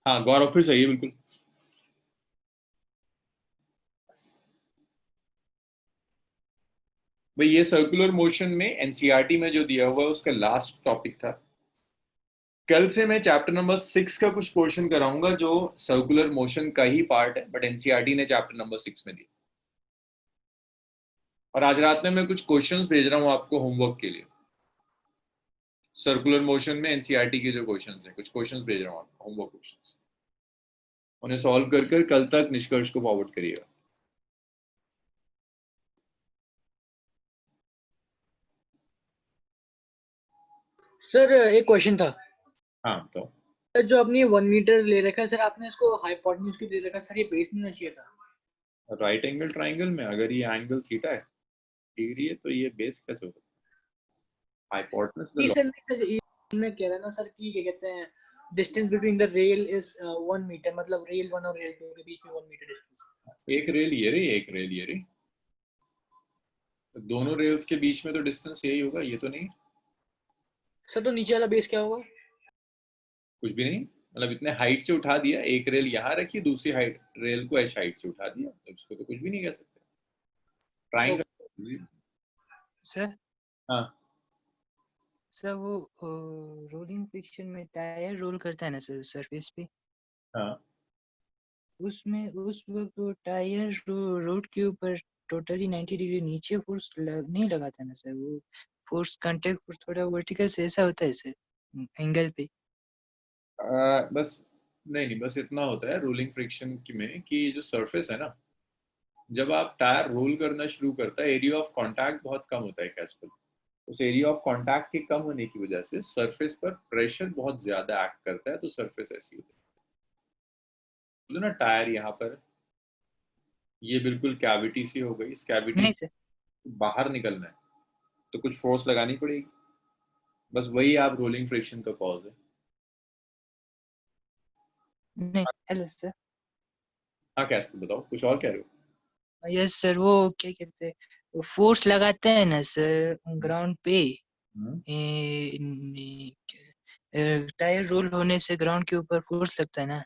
हाँ गौरव फिर सही है बिल्कुल। भाई ये सर्कुलर मोशन में एनसीईआरटी में जो दिया हुआ है उसका लास्ट टॉपिक था। कल से मैं चैप्टर नंबर 6 का कुछ पोर्शन कराऊंगा जो सर्कुलर मोशन का ही पार्ट है, बट एनसीईआरटी ने चैप्टर नंबर 6 में दिया। और आज रात में मैं कुछ क्वेश्चंस भेज रहा हूँ आपको होमवर्क के लिए। सर्कुलर मोशन में एनसीईआरटी के जो क्वेश्चंस हैं, कुछ क्वेश्चंस भेज रहा हूँ आपको, होमवर्क क्वेश्चंस, उन्हें सॉल्व कर कर कल तक निष्कर्ष को फॉरवर्ड करिएगा। सर एक क्वेश्चन था। हाँ तो सर जो आपने 1 मीटर ले रखा है सर, आपने इसको हाइपोटेन्यूज क्यों दे रखा है सर? ये बेस नहीं होना चाहिए था। राइट एंगल ट्राइंगल में अगर ये एंगल थीटा है, डिग्री है, तो ये बेस कैसे होगा? हाइपोटेनस नहीं सर, मैं कह रहा ना सर कि क्या कहते हैं, distance between the rail is 1 metre, मतलब रेल 1 और रेल 2 के बीच में 1 मीटर डिस्टेंस। एक रेल ये रही, एक रेल ये रही, तो दोनों रेल्स के बीच में तो डिस्टेंस यही होगा, ये तो नहीं। सर तो नीचे वाला बेस क्या होगा? कुछ भी नहीं, मतलब इतने हाइट से उठा दिया, एक रेल यहाँ रखी, दूसरी हाइट रेल को h हाइट से उठा दिया, तो इसको तो कुछ भी नहीं कह सकते। ट्राइंगल। सर हाँ सर वो रोलिंग फ्रिक्शन में टायर रोल करता है ना सर सरफेस पे, हाँ उसमें उस वक्त वो टायर रोड के ऊपर टोटली 90 डिग्री नीचे फोर्स नहीं लगाता ना सर, वो फोर्स कांटेक्ट फोर्स थोड़ा वर्टिकल से ऐसा होता है सर एंगल पे। बस नहीं, बस इतना होता है रोलिंग फ्रिक्शन में कि जो सरफेस है ना, जब आप टायर रोल करना शुरू करता है, एरिया ऑफ कांटेक्ट बहुत कम होता है कैस्पल। उस एरिया ऑफ कांटेक्ट के कम होने की वजह से सरफेस पर प्रेशर बहुत ज्यादा एक्ट करता है, तो सरफेस ऐसी होती है ना। टायर यहाँ पर ये बिल्कुल कैविटी सी हो गई, इस कैविटी नहीं से सर, बाहर निकलना है तो कुछ फोर्स लगानी पड़ेगी, बस वही आप रोलिंग फ्रिक्शन का कॉज है। नहीं हेलो सर। हाँ कैस्पल बताओ, कुछ और कह रहे हो? यस सर, वो क्या कहते हैं, फोर्स लगाते हैं ना सर ग्राउंड पे, टायर रोल होने से ग्राउंड के ऊपर फोर्स लगता है ना,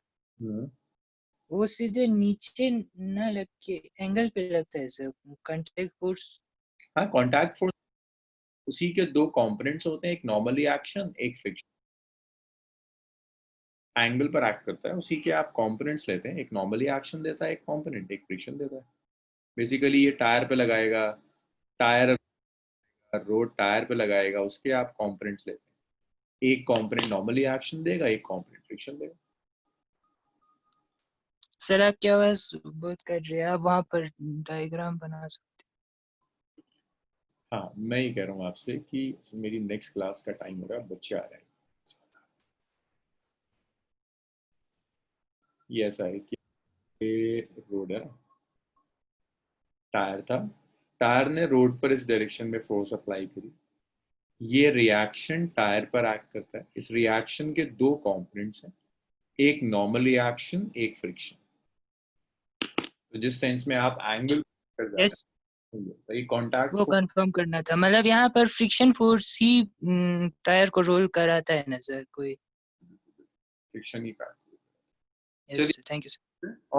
वो सीधे नीचे ना लग के एंगल पे लगता है सर, कांटेक्ट फोर्स। हाँ कांटेक्ट फोर्स उसी के दो कंपोनेंट्स होते हैं, एक नॉर्मली एक्शन, एक फ्रिक्शन। एंगल पर एक्ट करता है, उसी के आप कंपोनेंट्स लेते हैं, एक नॉर्मली एक्शन देता है, एक कंपोनेंट, एक फ्रिक्शन देता है। बेसिकली ये टायर पे लगाएगा, टायर रोड टायर पे लगाएगा, उसके आप कंपोनेंट्स लेते हैं, एक कंपोनेंट नॉर्मली एक्शन देगा, एक कंपोनेंट फ्रिक्शन देगा। सर आप क्या आवाज बहुत कर रहे हैं, आप वहां पर डायग्राम बना सकते। हाँ मैं ये कह रहा हूँ आपसे कि मेरी नेक्स्ट क्लास का टाइम हो रहा है, बच्चे आ रहे हैं। ये ऐसा है कि ये रोड है, टायर था, टायर ने रोड पर इस डायरेक्शन में फोर्स अप्लाई करी, ये रिएक्शन टायर पर एक्ट करता है। इस रिएक्शन के दो कंपोनेंट्स हैं, एक नॉर्मल रिएक्शन, एक फ्रिक्शन। तो जिस सेंस में आप एंगल कर जा यस रहे हैं, तो ये कांटेक्ट वो कंफर्म करना था, मतलब यहाँ पर फ्रिक्शन फोर्स ही टायर को रोल कराता है ना सर कोई? फ्रिक्शन ही का। Yes thank you sir. और